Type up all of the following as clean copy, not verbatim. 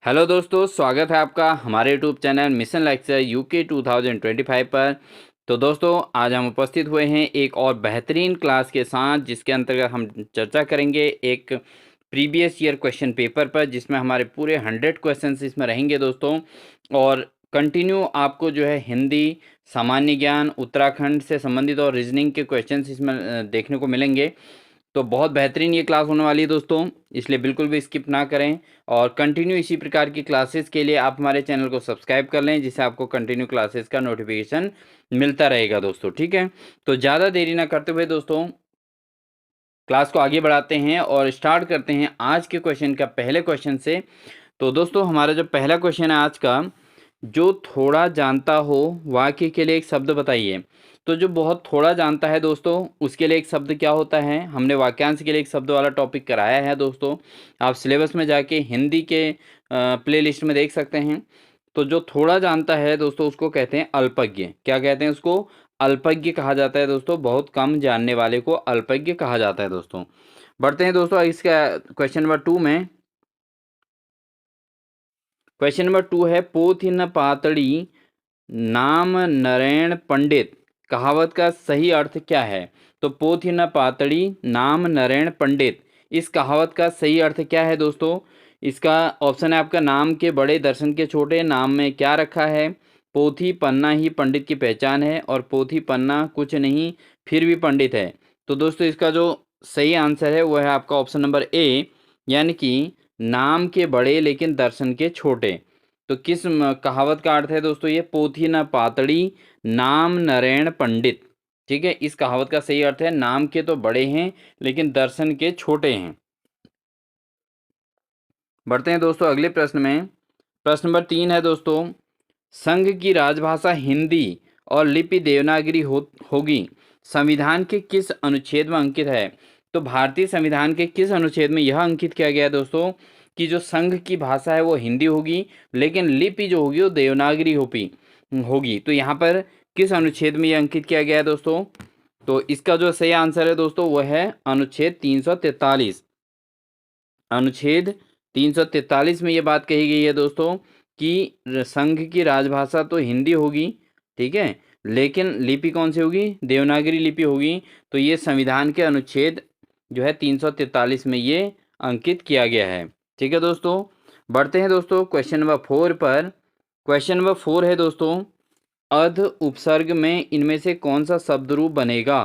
Hello दोस्तों, स्वागत है आपका हमारे YouTube channel mission lecture UK 2025 पर। तो दोस्तों, आज हम उपस्थित हुए हैं एक और बेहतरीन क्लास के साथ, जिसके अंतर्गत हम चर्चा करेंगे एक प्रीवियस ईयर क्वेश्चन पेपर पर, जिसमें हमारे पूरे 100 क्वेश्चंस इसमें रहेंगे दोस्तों। और कंटिन्यू आपको जो है हिंदी, सामान्य ज्ञान, उत्तराखंड से संबंधित और रीजनिंग के क्वेश्चंस इसमें देखने को मिलेंगे। तो बहुत बेहतरीन ये क्लास होने वाली है दोस्तों, इसलिए बिल्कुल भी स्किप ना करें। और कंटिन्यू इसी प्रकार की क्लासेस के लिए आप हमारे चैनल को सब्सक्राइब कर लें, जिससे आपको कंटिन्यू क्लासेस का नोटिफिकेशन मिलता रहेगा दोस्तों। ठीक है, तो ज़्यादा देरी ना करते हुए दोस्तों क्लास को आगे बढ़ाते हैं और स्टार्ट करते हैं आज के क्वेश्चन का पहले क्वेश्चन से। तो दोस्तों, हमारा जो पहला क्वेश्चन है आज का, जो थोड़ा जानता हो वाक्य के लिए एक शब्द बताइए। तो जो बहुत थोड़ा जानता है दोस्तों, उसके लिए एक शब्द क्या होता है। हमने वाक्यांश के लिए एक शब्द वाला टॉपिक कराया है दोस्तों, आप सिलेबस में जाके हिंदी के प्लेलिस्ट में देख सकते हैं। तो जो थोड़ा जानता है दोस्तों, उसको कहते हैं अल्पज्ञ। क्या कहते हैं उसको? अल्पज्ञ कहा जाता है दोस्तों। बहुत कम जानने वाले को अल्पज्ञ कहा जाता है दोस्तों। बढ़ते हैं दोस्तों इसका क्वेश्चन नंबर 2 में। क्वेश्चन नंबर 2 है, पोथिन पातड़ी नाम नरेण पंडित कहावत का सही अर्थ क्या है। तो पोथिन पातड़ी नाम नरेण पंडित, इस कहावत का सही अर्थ क्या है दोस्तों। इसका ऑप्शन है आपका, नाम के बड़े दर्शन के छोटे। नाम में क्या रखा है? पोथी पन्ना ही पंडित की पहचान है, और पोथी पन्ना कुछ नहीं फिर भी पंडित है। तो दोस्तों, इसका जो सही आंसर है वो है आपका ऑप्शन नंबर ए, यानी कि नाम के बड़े लेकिन दर्शन के छोटे। तो किस कहावत का अर्थ है दोस्तों ये? पोथी न पातड़ी नाम नरेण पंडित। ठीक है, इस कहावत का सही अर्थ है, नाम के तो बड़े हैं लेकिन दर्शन के छोटे हैं। बढ़ते हैं दोस्तों अगले प्रश्न में। प्रश्न नंबर 3 है दोस्तों, संघ की राजभाषा हिंदी और लिपि देवनागरी होगी, संविधान के किस अनुच्छेद में अंकित है। तो भारतीय संविधान के किस अनुच्छेद में यह अंकित किया गया है दोस्तों, कि जो संघ की भाषा है वो हिंदी होगी, लेकिन लिपि जो होगी वो देवनागरी होगी। तो यहाँ पर किस अनुच्छेद में यह अंकित किया गया है दोस्तों? तो इसका जो सही आंसर है दोस्तों वो है अनुच्छेद 343। अनुच्छेद 343 में ये बात कही गई है दोस्तों कि संघ की राजभाषा तो हिंदी होगी, ठीक है, लेकिन लिपि कौन सी होगी? देवनागरी लिपि होगी। तो ये संविधान के अनुच्छेद जो है 343 में ये अंकित किया गया है। ठीक है दोस्तों, बढ़ते हैं दोस्तों क्वेश्चन नंबर 4 पर। क्वेश्चन नंबर 4 है दोस्तों, अध उपसर्ग में इनमें से कौन सा शब्द रूप बनेगा।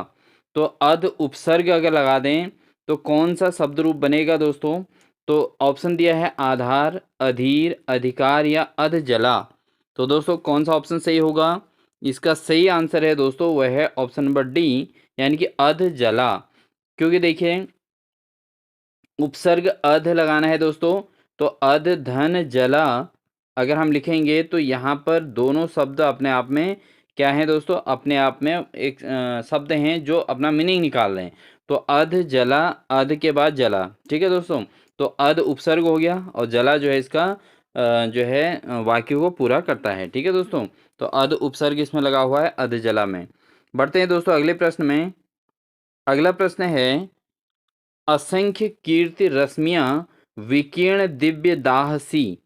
तो अध उपसर्ग अगर लगा दें तो कौन सा शब्द रूप बनेगा दोस्तों? तो ऑप्शन दिया है आधार, अधीर, अधिकार या अधजला। तो दोस्तों कौन सा ऑप्शन सही होगा? इसका सही आंसर है दोस्तों वह है ऑप्शन नंबर डी, यानी कि अधजला। क्योंकि देखिए, उपसर्ग अध लगाना है दोस्तों, तो अध धन जला अगर हम लिखेंगे तो यहाँ पर दोनों शब्द अपने आप में क्या है दोस्तों? अपने आप में एक शब्द हैं जो अपना मीनिंग निकाल रहे हैं। तो अध जला, अध के बाद जला। ठीक है दोस्तों, तो अध उपसर्ग हो गया और जला जो है इसका जो है वाक्य को पूरा करता है। ठीक है दोस्तों, तो अध उपसर्ग इसमें लगा हुआ है अध जला में। बढ़ते हैं दोस्तों अगले प्रश्न में। अगला प्रश्न है, असंख्य कीर्ति रश्मियाँ विकीर्ण दिव्य दाहसी।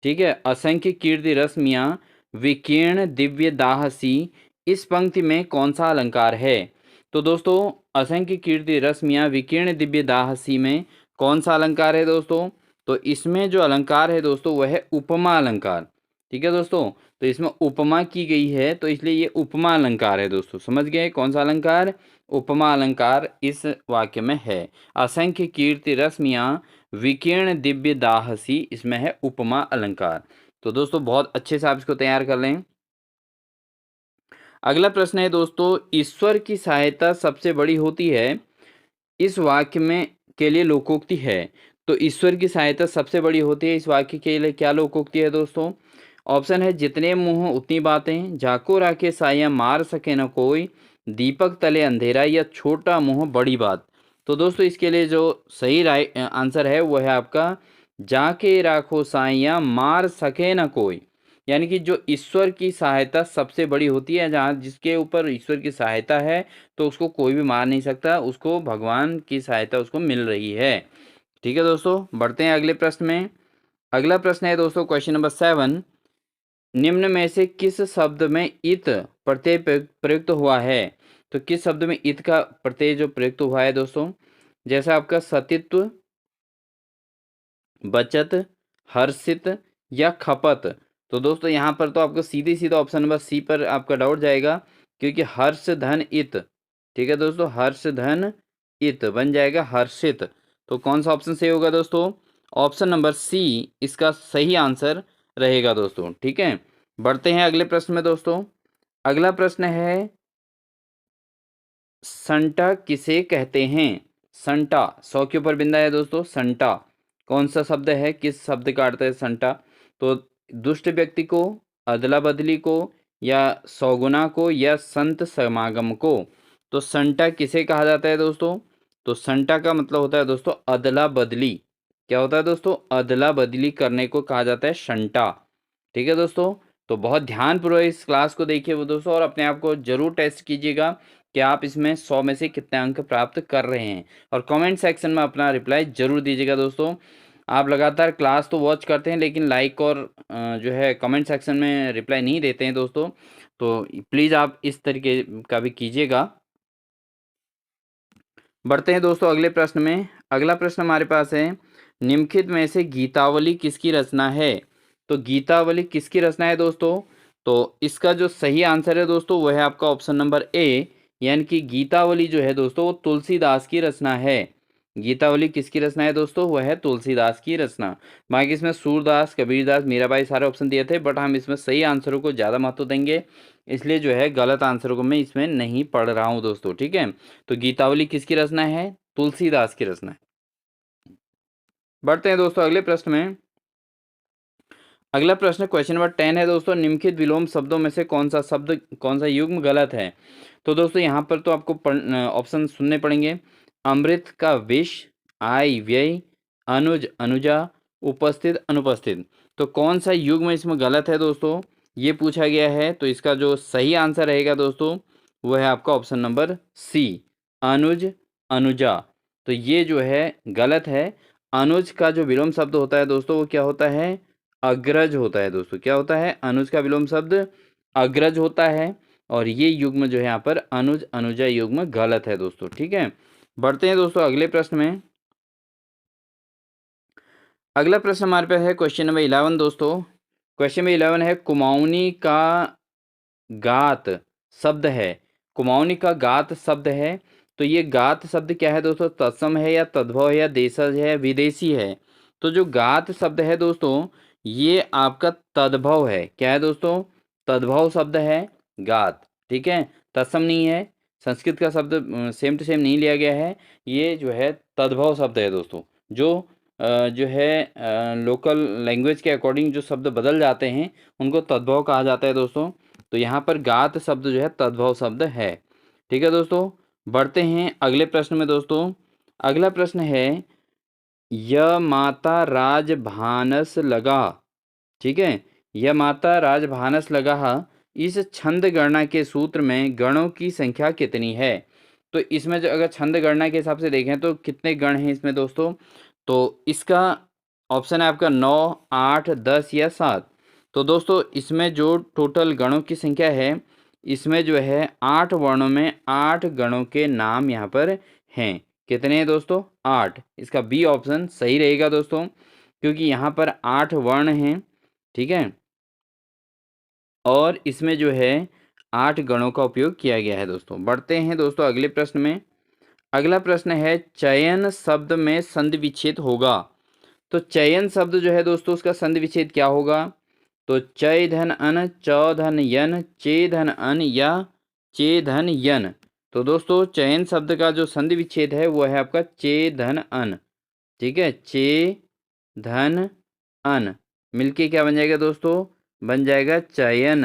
ठीक है, असंख्य कीर्ति रश्मियाँ विकीर्ण दिव्य दाहसी, इस पंक्ति में कौन सा अलंकार है। तो दोस्तों, असंख्य कीर्ति रश्मियाँ विकीर्ण दिव्य दाहसी में कौन सा अलंकार है दोस्तों? तो इसमें जो अलंकार है दोस्तों वह है उपमा अलंकार। ठीक है दोस्तों, तो इसमें उपमा की गई है, तो इसलिए ये उपमा अलंकार है दोस्तों। समझ गए कौन सा अलंकार? उपमा अलंकार इस वाक्य में है। असंख्य कीर्ति रश्मियाँ विकीर्ण दिव्य दाहसी, इसमें है उपमा अलंकार। तो दोस्तों बहुत अच्छे से आप इसको तैयार कर लें। अगला प्रश्न है दोस्तों, ईश्वर की सहायता सबसे बड़ी होती है, इस वाक्य में के लिए लोकोक्ति है। तो ईश्वर की सहायता सबसे बड़ी होती है, इस वाक्य के लिए क्या लोकोक्ति है दोस्तों? ऑप्शन है, जितने मुंह उतनी बातें, जाको राखे साया मार सके न कोई, दीपक तले अंधेरा या छोटा मुंह बड़ी बात। तो दोस्तों इसके लिए जो सही राइट आंसर है वो है आपका, जाके राखो साइया मार सके न कोई। यानी कि जो ईश्वर की सहायता सबसे बड़ी होती है, जहाँ जिसके ऊपर ईश्वर की सहायता है तो उसको कोई भी मार नहीं सकता, उसको भगवान की सहायता उसको मिल रही है। ठीक है दोस्तों, बढ़ते हैं अगले प्रश्न में। अगला प्रश्न है दोस्तों क्वेश्चन नंबर 7, निम्न में से किस शब्द में इत प्रत्यय प्रयुक्त हुआ है? तो किस शब्द में इत का प्रत्यय जो प्रयुक्त हुआ है दोस्तों? जैसा आपका सतित्व, बचत, हर्षित या खपत। तो दोस्तों यहाँ पर तो आपको सीधे सीधा ऑप्शन नंबर सी पर आपका डाउट जाएगा, क्योंकि हर्ष धन इत, ठीक है दोस्तों, हर्ष धन इत बन जाएगा हर्षित। तो कौन सा ऑप्शन सही होगा दोस्तों? ऑप्शन नंबर सी इसका सही आंसर रहेगा दोस्तों, ठीक है। बढ़ते हैं अगले प्रश्न में दोस्तों। अगला प्रश्न है, संटा किसे कहते हैं? संटा, 100 के ऊपर बिंदा है दोस्तों। संटा कौन सा शब्द है, किस शब्द का अर्थ है संटा? तो दुष्ट व्यक्ति को, अदला बदली को, या सौगुना को, या संत समागम को। तो संटा किसे कहा जाता है दोस्तों? तो संटा का मतलब होता है दोस्तों अदला बदली। क्या होता है दोस्तों? अदला बदली करने को कहा जाता है संटा, ठीक है दोस्तों। तो बहुत ध्यानपूर्वक इस क्लास को देखिए वो दोस्तों, और अपने आप को जरूर टेस्ट कीजिएगा कि आप इसमें 100 में से कितने अंक प्राप्त कर रहे हैं, और कमेंट सेक्शन में अपना रिप्लाई जरूर दीजिएगा दोस्तों। आप लगातार क्लास तो वॉच करते हैं, लेकिन लाइक और जो है कमेंट सेक्शन में रिप्लाई नहीं देते हैं दोस्तों, तो प्लीज़ आप इस तरीके का भी कीजिएगा। बढ़ते हैं दोस्तों अगले प्रश्न में। अगला प्रश्न हमारे पास है, निम्नलिखित में से गीतावली किसकी रचना है? तो गीतावली किसकी रचना है दोस्तों? तो इसका जो सही आंसर है दोस्तों वो है आपका ऑप्शन नंबर ए, यानी कि गीतावली जो है दोस्तों वो तुलसीदास की रचना है। गीतावली किसकी रचना है दोस्तों? वह है तुलसीदास की रचना। बाकी इसमें सूरदास, कबीरदास, मीराबाई सारे ऑप्शन दिए थे, बट हम इसमें सही आंसरों को ज़्यादा महत्व देंगे, इसलिए जो है गलत आंसरों को मैं इसमें नहीं पढ़ रहा हूँ दोस्तों, ठीक है। तो गीतावली किसकी रचना है? तुलसीदास की रचना है। बढ़ते हैं दोस्तों अगले प्रश्न में। अगला प्रश्न क्वेश्चन नंबर 10 है दोस्तों, निम्नलिखित विलोम शब्दों में से कौन सा शब्द, कौन सा युग्म गलत है? तो दोस्तों यहाँ पर तो आपको ऑप्शन सुनने पड़ेंगे। अमृत का विष, आय व्यय, अनुज अनुजा, उपस्थित अनुपस्थित। तो कौन सा युग्म इसमें गलत है दोस्तों, ये पूछा गया है। तो इसका जो सही आंसर रहेगा दोस्तों वो है आपका ऑप्शन नंबर सी, अनुज अनुजा। तो ये जो है गलत है। अनुज का जो विलोम शब्द होता है दोस्तों वो क्या होता है? अग्रज होता है दोस्तों। क्या होता है? अनुज का विलोम शब्द अग्रज होता है, और ये युग्म जो है यहाँ पर अनुज अनुजा युग्म गलत है दोस्तों, ठीक है। बढ़ते हैं दोस्तों अगले प्रश्न में। अगला प्रश्न हमारे पास है क्वेश्चन नंबर 11 दोस्तों। क्वेश्चन नंबर 11 है, कुमाऊनी का गात शब्द है। कुमाऊनी का गात शब्द है। तो ये गात शब्द क्या है दोस्तों? तत्सम है, या तद्भव है, या देशज है, विदेशी है? तो जो गात शब्द है दोस्तों ये आपका तद्भव है। क्या है दोस्तों? तद्भव शब्द है गात, ठीक है। तत्सम नहीं है, संस्कृत का शब्द सेम टू सेम नहीं लिया गया है। ये जो है तद्भव शब्द है दोस्तों, जो जो है लोकल लैंग्वेज के अकॉर्डिंग जो शब्द बदल जाते हैं उनको तद्भव कहा जाता है दोस्तों। तो यहाँ पर गात शब्द जो है तद्भव शब्द है, ठीक है दोस्तों। बढ़ते हैं अगले प्रश्न में दोस्तों। अगला प्रश्न है, य माता राजभानस लगा, ठीक है। यह माता राजभानस लगा, इस छंद गणना के सूत्र में गणों की संख्या कितनी है? तो इसमें जो अगर छंद गणना के हिसाब से देखें तो कितने गण हैं इसमें दोस्तों? तो इसका ऑप्शन है आपका 9, 8, 10 या 7। तो दोस्तों इसमें जो टोटल गणों की संख्या है, इसमें जो है 8 वर्णों में 8 गणों के नाम यहाँ पर हैं। कितने हैं दोस्तों? 8। इसका बी ऑप्शन सही रहेगा दोस्तों, क्योंकि यहाँ पर 8 वर्ण हैं, ठीक है, और इसमें जो है 8 गणों का उपयोग किया गया है दोस्तों। बढ़ते हैं दोस्तों अगले प्रश्न में। अगला प्रश्न है, चयन शब्द में संधि विच्छेद होगा। तो चयन शब्द जो है दोस्तों उसका संधि विच्छेद क्या होगा? तो चय धन अन, चौ धन यन, चे धन अन, या चे धन यन। तो दोस्तों चयन शब्द का जो संधि विच्छेद है वो है आपका चे धन अन, ठीक है। चे धन अन मिलके क्या बन जाएगा दोस्तों? बन जाएगा चयन।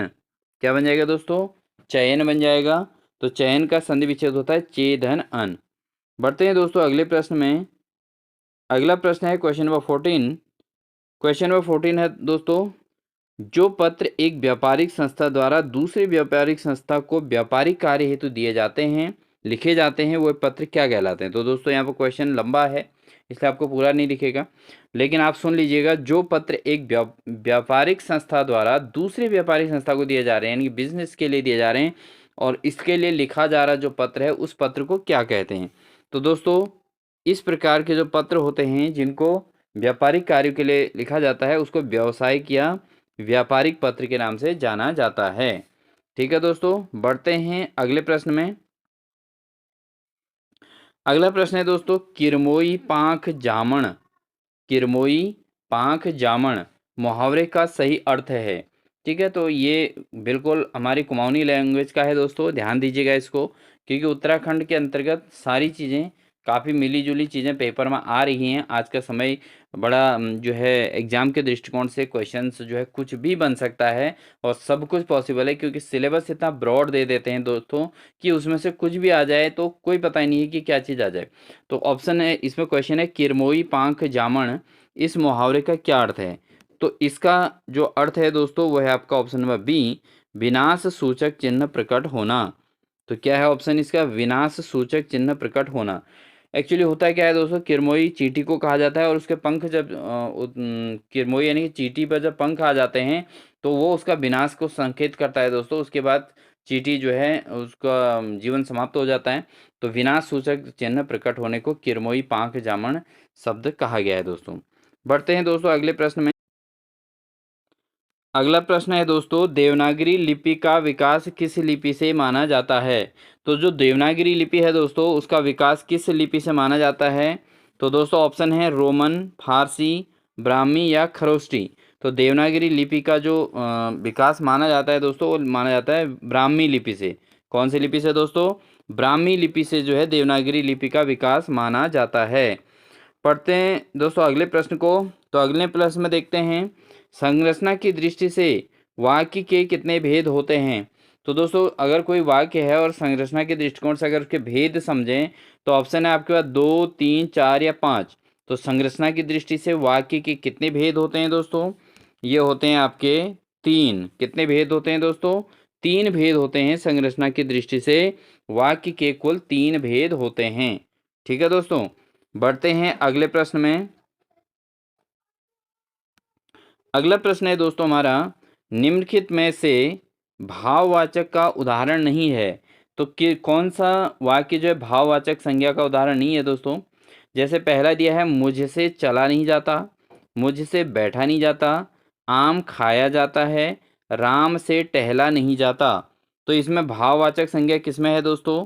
क्या बन जाएगा दोस्तों? चयन बन जाएगा। तो चयन का संधि विच्छेद होता है चे धन अन। बढ़ते हैं दोस्तों अगले प्रश्न में। अगला प्रश्न है क्वेश्चन नंबर 14। क्वेश्चन नंबर 14 है दोस्तों, जो पत्र एक व्यापारिक संस्था द्वारा दूसरी व्यापारिक संस्था को व्यापारिक कार्य हेतु दिए जाते हैं, लिखे जाते हैं, वो पत्र क्या कहलाते हैं? तो दोस्तों यहाँ पर क्वेश्चन लंबा है, इसलिए आपको पूरा नहीं दिखेगा, लेकिन आप सुन लीजिएगा। जो पत्र एक व्यापारिक संस्था द्वारा दूसरी व्यापारिक संस्था को दिए जा रहे हैं, यानी कि बिजनेस के लिए दिए जा रहे हैं, और इसके लिए लिखा जा रहा जो पत्र है उस पत्र को क्या कहते हैं? तो दोस्तों इस प्रकार के जो पत्र होते हैं जिनको व्यापारिक कार्यों के लिए लिखा जाता है उसको व्यावसायिक या व्यापारिक पत्र के नाम से जाना जाता है। ठीक है दोस्तों, बढ़ते हैं अगले प्रश्न में। अगला प्रश्न है दोस्तों, किरमोई पांख जामण, किरमोई पांख जामण मुहावरे का सही अर्थ है। ठीक है, तो ये बिल्कुल हमारी कुमाऊनी लैंग्वेज का है दोस्तों, ध्यान दीजिएगा इसको, क्योंकि उत्तराखंड के अंतर्गत सारी चीज़ें काफ़ी मिली जुली चीज़ें पेपर में आ रही हैं। आज का समय बड़ा जो है एग्ज़ाम के दृष्टिकोण से क्वेश्चंस जो है कुछ भी बन सकता है और सब कुछ पॉसिबल है, क्योंकि सिलेबस इतना ब्रॉड दे देते हैं दोस्तों कि उसमें से कुछ भी आ जाए तो कोई पता ही नहीं है कि क्या चीज़ आ जाए। तो ऑप्शन है इसमें, क्वेश्चन है किरमोई पांख जामण, इस मुहावरे का क्या अर्थ है? तो इसका जो अर्थ है दोस्तों वो है आपका ऑप्शन नंबर बी, विनाश सूचक चिन्ह प्रकट होना। तो क्या है ऑप्शन इसका? विनाश सूचक चिन्ह प्रकट होना। एक्चुअली होता है क्या है दोस्तों, किरमोई चींटी को कहा जाता है और उसके पंख जब किरमोई यानी कि चींटी पर जब पंख आ जाते हैं तो वो उसका विनाश को संकेत करता है दोस्तों। उसके बाद चींटी जो है उसका जीवन समाप्त हो जाता है। तो विनाश सूचक चिन्ह प्रकट होने को किरमोई पांख जामण शब्द कहा गया है दोस्तों। बढ़ते हैं दोस्तों अगले प्रश्न में। अगला प्रश्न है दोस्तों, देवनागरी लिपि का विकास किस लिपि से माना जाता है? तो जो देवनागरी लिपि है दोस्तों उसका विकास किस लिपि से माना जाता है? तो दोस्तों ऑप्शन है रोमन, फारसी, ब्राह्मी या खरोष्टी। तो देवनागरी लिपि का जो विकास माना जाता है दोस्तों वो माना जाता है ब्राह्मी लिपि से। कौन सी लिपि से दोस्तों? ब्राह्मी लिपि से जो है देवनागरी लिपि का विकास माना जाता है। पढ़ते हैं दोस्तों अगले प्रश्न को। तो अगले प्रश्न में देखते हैं, संरचना की दृष्टि से वाक्य के कितने भेद होते हैं? तो दोस्तों अगर कोई वाक्य है और संरचना के दृष्टिकोण से अगर उसके भेद समझें तो ऑप्शन है आपके पास 2, 3, 4 या 5। तो संरचना की दृष्टि से वाक्य के कितने भेद होते हैं दोस्तों? ये होते हैं आपके 3। कितने भेद होते हैं दोस्तों? 3 भेद होते हैं। संरचना की दृष्टि से वाक्य के कुल 3 भेद होते हैं। ठीक है दोस्तों, बढ़ते हैं अगले प्रश्न में। अगला प्रश्न है दोस्तों हमारा, निम्नलिखित में से भाववाचक का उदाहरण नहीं है। तो कौन सा वाक्य जो है भाववाचक संज्ञा का उदाहरण नहीं है दोस्तों? जैसे पहला दिया है, मुझसे चला नहीं जाता, मुझसे बैठा नहीं जाता, आम खाया जाता है, राम से टहला नहीं जाता। तो इसमें भाववाचक संज्ञा किसमें है दोस्तों?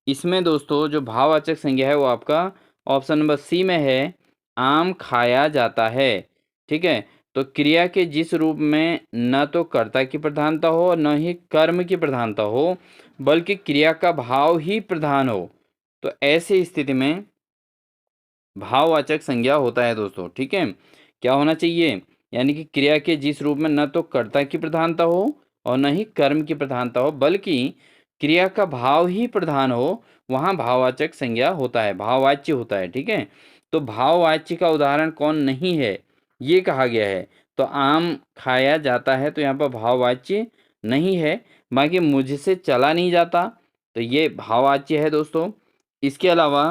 इसमें दोस्तों जो भाववाचक संज्ञा है वो आपका ऑप्शन नंबर सी में है, आम खाया जाता है। ठीक है, तो क्रिया के जिस रूप में न तो कर्ता की प्रधानता हो और न ही कर्म की प्रधानता हो बल्कि क्रिया का भाव ही प्रधान हो, तो ऐसी स्थिति में भाववाचक संज्ञा होता है दोस्तों। ठीक है, क्या होना चाहिए? यानी कि क्रिया के जिस रूप में न तो कर्ता की प्रधानता हो और न ही कर्म की प्रधानता हो बल्कि क्रिया का भाव ही प्रधान हो, वहाँ भाववाचक संज्ञा होता है, भाववाच्य होता है। ठीक है, तो भाववाच्य का उदाहरण कौन नहीं है ये कहा गया है। तो आम खाया जाता है तो यहाँ पर भाववाच्य नहीं है। बाकी मुझसे चला नहीं जाता तो ये भाववाच्य है दोस्तों। इसके अलावा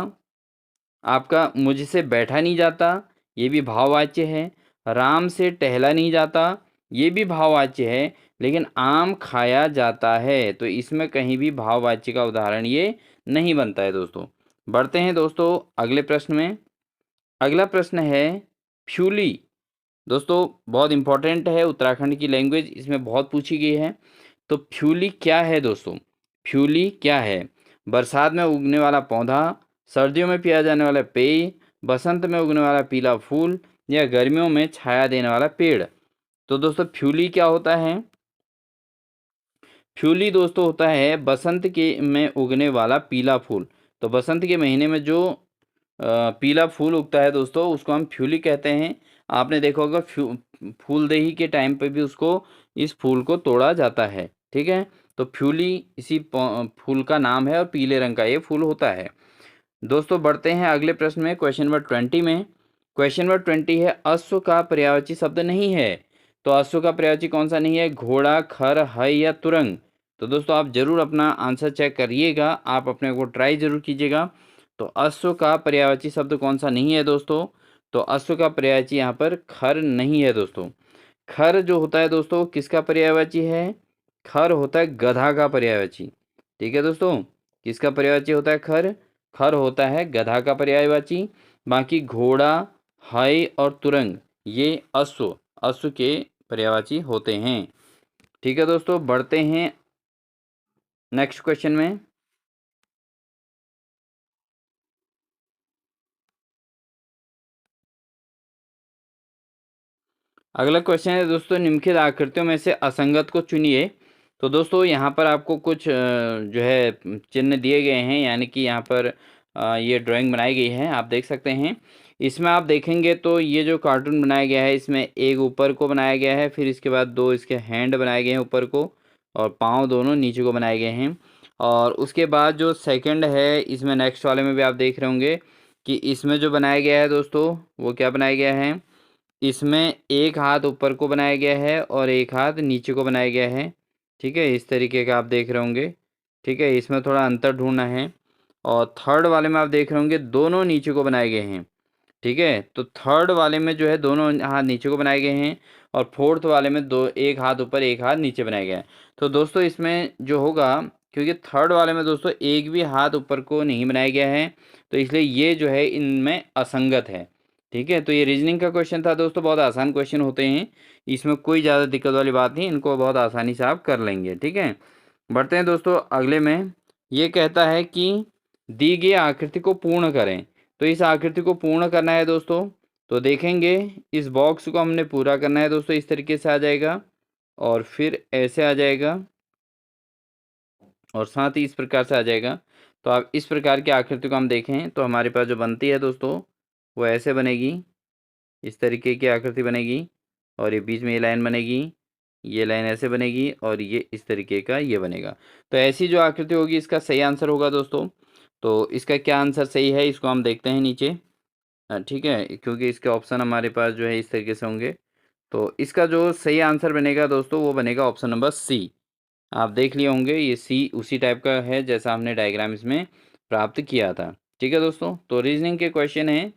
आपका मुझसे बैठा नहीं जाता ये भी भाववाच्य है। राम से टहला नहीं जाता ये भी भाववाच्य है। लेकिन आम खाया जाता है तो इसमें कहीं भी भाववाच्य का उदाहरण ये नहीं बनता है दोस्तों। बढ़ते हैं दोस्तों अगले प्रश्न में। अगला प्रश्न है फ्यूली। दोस्तों बहुत इंपॉर्टेंट है, उत्तराखंड की लैंग्वेज इसमें बहुत पूछी गई है। तो फ्यूली क्या है दोस्तों? फ्यूली क्या है? बरसात में उगने वाला पौधा, सर्दियों में पिया जाने वाला पेय, बसंत में उगने वाला पीला फूल या गर्मियों में छाया देने वाला पेड़। तो दोस्तों फ्यूली क्या होता है? फ्यूली दोस्तों होता है बसंत के में उगने वाला पीला फूल। तो बसंत के महीने में जो पीला फूल उगता है दोस्तों उसको हम फ्यूली कहते हैं। आपने देखा होगा फूलदेही के टाइम पे भी उसको इस फूल को तोड़ा जाता है। ठीक है, तो फ्यूली इसी फूल का नाम है और पीले रंग का ये फूल होता है दोस्तों। बढ़ते हैं अगले प्रश्न में, क्वेश्चन नंबर 20 में। क्वेश्चन नंबर 20 है, अश्व का पर्यायवाची शब्द नहीं है। तो अश्व का पर्यायवाची कौन सा नहीं है? घोड़ा, खर, है या तुरंग। तो दोस्तों आप जरूर अपना आंसर चेक करिएगा, आप अपने को ट्राई जरूर कीजिएगा। तो अश्व का पर्यायवाची शब्द कौन सा नहीं है दोस्तों? तो अश्व का पर्यायवाची यहाँ पर खर नहीं है दोस्तों। खर जो होता है दोस्तों किसका पर्यायवाची है? खर होता है गधा का पर्यायवाची। ठीक है दोस्तों, किसका पर्यायवाची होता है खर? खर होता है गधा का पर्यायवाची। बाकी घोड़ा, हाय और तुरंग ये अश्व के पर्यायवाची होते हैं। ठीक है दोस्तों, बढ़ते हैं नेक्स्ट क्वेश्चन में। अगला क्वेश्चन है दोस्तों, निम्नलिखित आकृतियों में से असंगत को चुनिए। तो दोस्तों यहाँ पर आपको कुछ जो है चिन्ह दिए गए हैं, यानी कि यहाँ पर ये ड्राइंग बनाई गई है, आप देख सकते हैं। इसमें आप देखेंगे तो ये जो कार्टून बनाया गया है, इसमें एक ऊपर को बनाया गया है, फिर इसके बाद दो इसके हैंड बनाए गए हैं ऊपर को, और पाँव दोनों नीचे को बनाए गए हैं। और उसके बाद जो सेकंड है, इसमें नेक्स्ट वाले में भी आप देख रहे होंगे कि इसमें जो बनाया गया है दोस्तों, वो क्या बनाया गया है? इसमें एक हाथ ऊपर को बनाया गया है और एक हाथ नीचे को बनाया गया है। ठीक है, इस तरीके का आप देख रहे होंगे। ठीक है, इसमें थोड़ा अंतर ढूंढना है। और थर्ड वाले में आप देख रहे होंगे दोनों नीचे को बनाए गए हैं। ठीक है, तो थर्ड वाले में जो है दोनों हाथ नीचे को बनाए गए हैं, और फोर्थ वाले में दो एक हाथ ऊपर एक हाथ नीचे बनाया गया है। तो दोस्तों इसमें जो होगा, क्योंकि थर्ड वाले में दोस्तों एक भी हाथ ऊपर को नहीं बनाया गया है, तो इसलिए ये जो है इनमें असंगत है। ठीक है, तो ये रीजनिंग का क्वेश्चन था दोस्तों, बहुत आसान क्वेश्चन होते हैं, इसमें कोई ज़्यादा दिक्कत वाली बात नहीं, इनको बहुत आसानी से आप कर लेंगे। ठीक है, बढ़ते हैं दोस्तों अगले में। ये कहता है कि दी गई आकृति को पूर्ण करें। तो इस आकृति को पूर्ण करना है दोस्तों, तो देखेंगे इस बॉक्स को हमने पूरा करना है दोस्तों। इस तरीके से आ जाएगा, और फिर ऐसे आ जाएगा, और साथ ही इस प्रकार से आ जाएगा। तो आप इस प्रकार की आकृति को हम देखें तो हमारे पास जो बनती है दोस्तों, वो ऐसे बनेगी, इस तरीके की आकृति बनेगी, और ये बीच में ये लाइन बनेगी, ये लाइन ऐसे बनेगी, और ये इस तरीके का ये बनेगा। तो ऐसी जो आकृति होगी, इसका सही आंसर होगा दोस्तों। तो इसका क्या आंसर सही है, इसको हम देखते हैं नीचे। ठीक है, क्योंकि इसके ऑप्शन हमारे पास जो है इस तरीके से होंगे। तो इसका जो सही आंसर बनेगा दोस्तों, वो बनेगा ऑप्शन नंबर सी। आप देख लिए होंगे, ये सी उसी टाइप का है जैसा हमने डायग्राम इसमें प्राप्त किया था। ठीक है दोस्तों, तो रीजनिंग के क्वेश्चन हैं,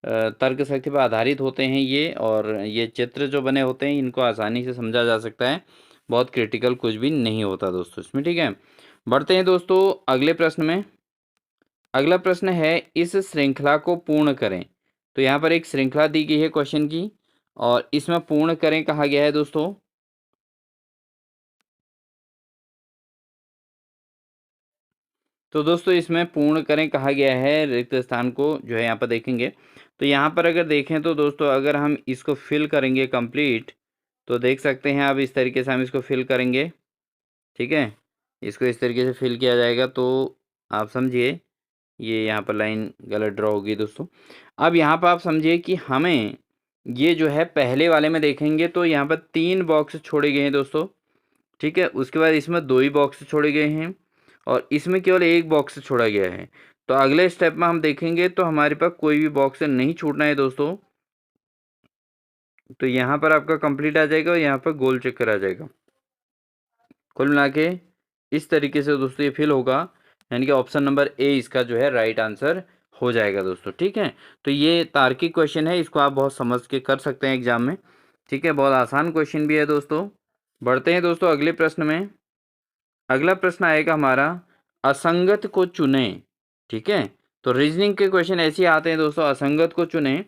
तर्क शक्ति पर आधारित होते हैं ये, और ये चित्र जो बने होते हैं इनको आसानी से समझा जा सकता है, बहुत क्रिटिकल कुछ भी नहीं होता दोस्तों इसमें। ठीक है, बढ़ते हैं दोस्तों अगले प्रश्न में। अगला प्रश्न है, इस श्रृंखला को पूर्ण करें। तो यहाँ पर एक श्रृंखला दी गई है क्वेश्चन की, और इसमें पूर्ण करें कहा गया है दोस्तों। तो दोस्तों इसमें पूर्ण करें कहा गया है, रिक्त स्थान को जो है यहाँ पर देखेंगे। तो यहाँ पर अगर देखें तो दोस्तों, अगर हम इसको फिल करेंगे कंप्लीट, तो देख सकते हैं अब इस तरीके से हम इसको फिल करेंगे। ठीक है, इसको इस तरीके से फिल किया जाएगा, तो आप समझिए ये यहाँ पर लाइन गलत ड्रॉ होगी दोस्तों। अब यहाँ पर आप समझिए कि हमें ये जो है पहले वाले में देखेंगे तो यहाँ पर 3 बॉक्स छोड़े गए हैं दोस्तों। ठीक है, उसके बाद इसमें 2 ही बॉक्स छोड़े गए हैं, और इसमें केवल 1 बॉक्स छोड़ा गया है। तो अगले स्टेप में हम देखेंगे तो हमारे पास कोई भी बॉक्स नहीं छूटना है दोस्तों। तो यहाँ पर आपका कंप्लीट आ जाएगा, और यहाँ पर गोल चक्कर आ जाएगा। कुल मिला के इस तरीके से दोस्तों ये फिल होगा, यानी कि ऑप्शन नंबर ए इसका जो है राइट आंसर हो जाएगा दोस्तों। ठीक है, तो ये तार्किक क्वेश्चन है, इसको आप बहुत समझ के कर सकते हैं एग्जाम में। ठीक है, बहुत आसान क्वेश्चन भी है दोस्तों। बढ़ते हैं दोस्तों अगले प्रश्न में। अगला प्रश्न आएगा हमारा, असंगत को चुनें। ठीक है, तो रीजनिंग के क्वेश्चन ऐसे आते हैं दोस्तों, असंगत को चुनें।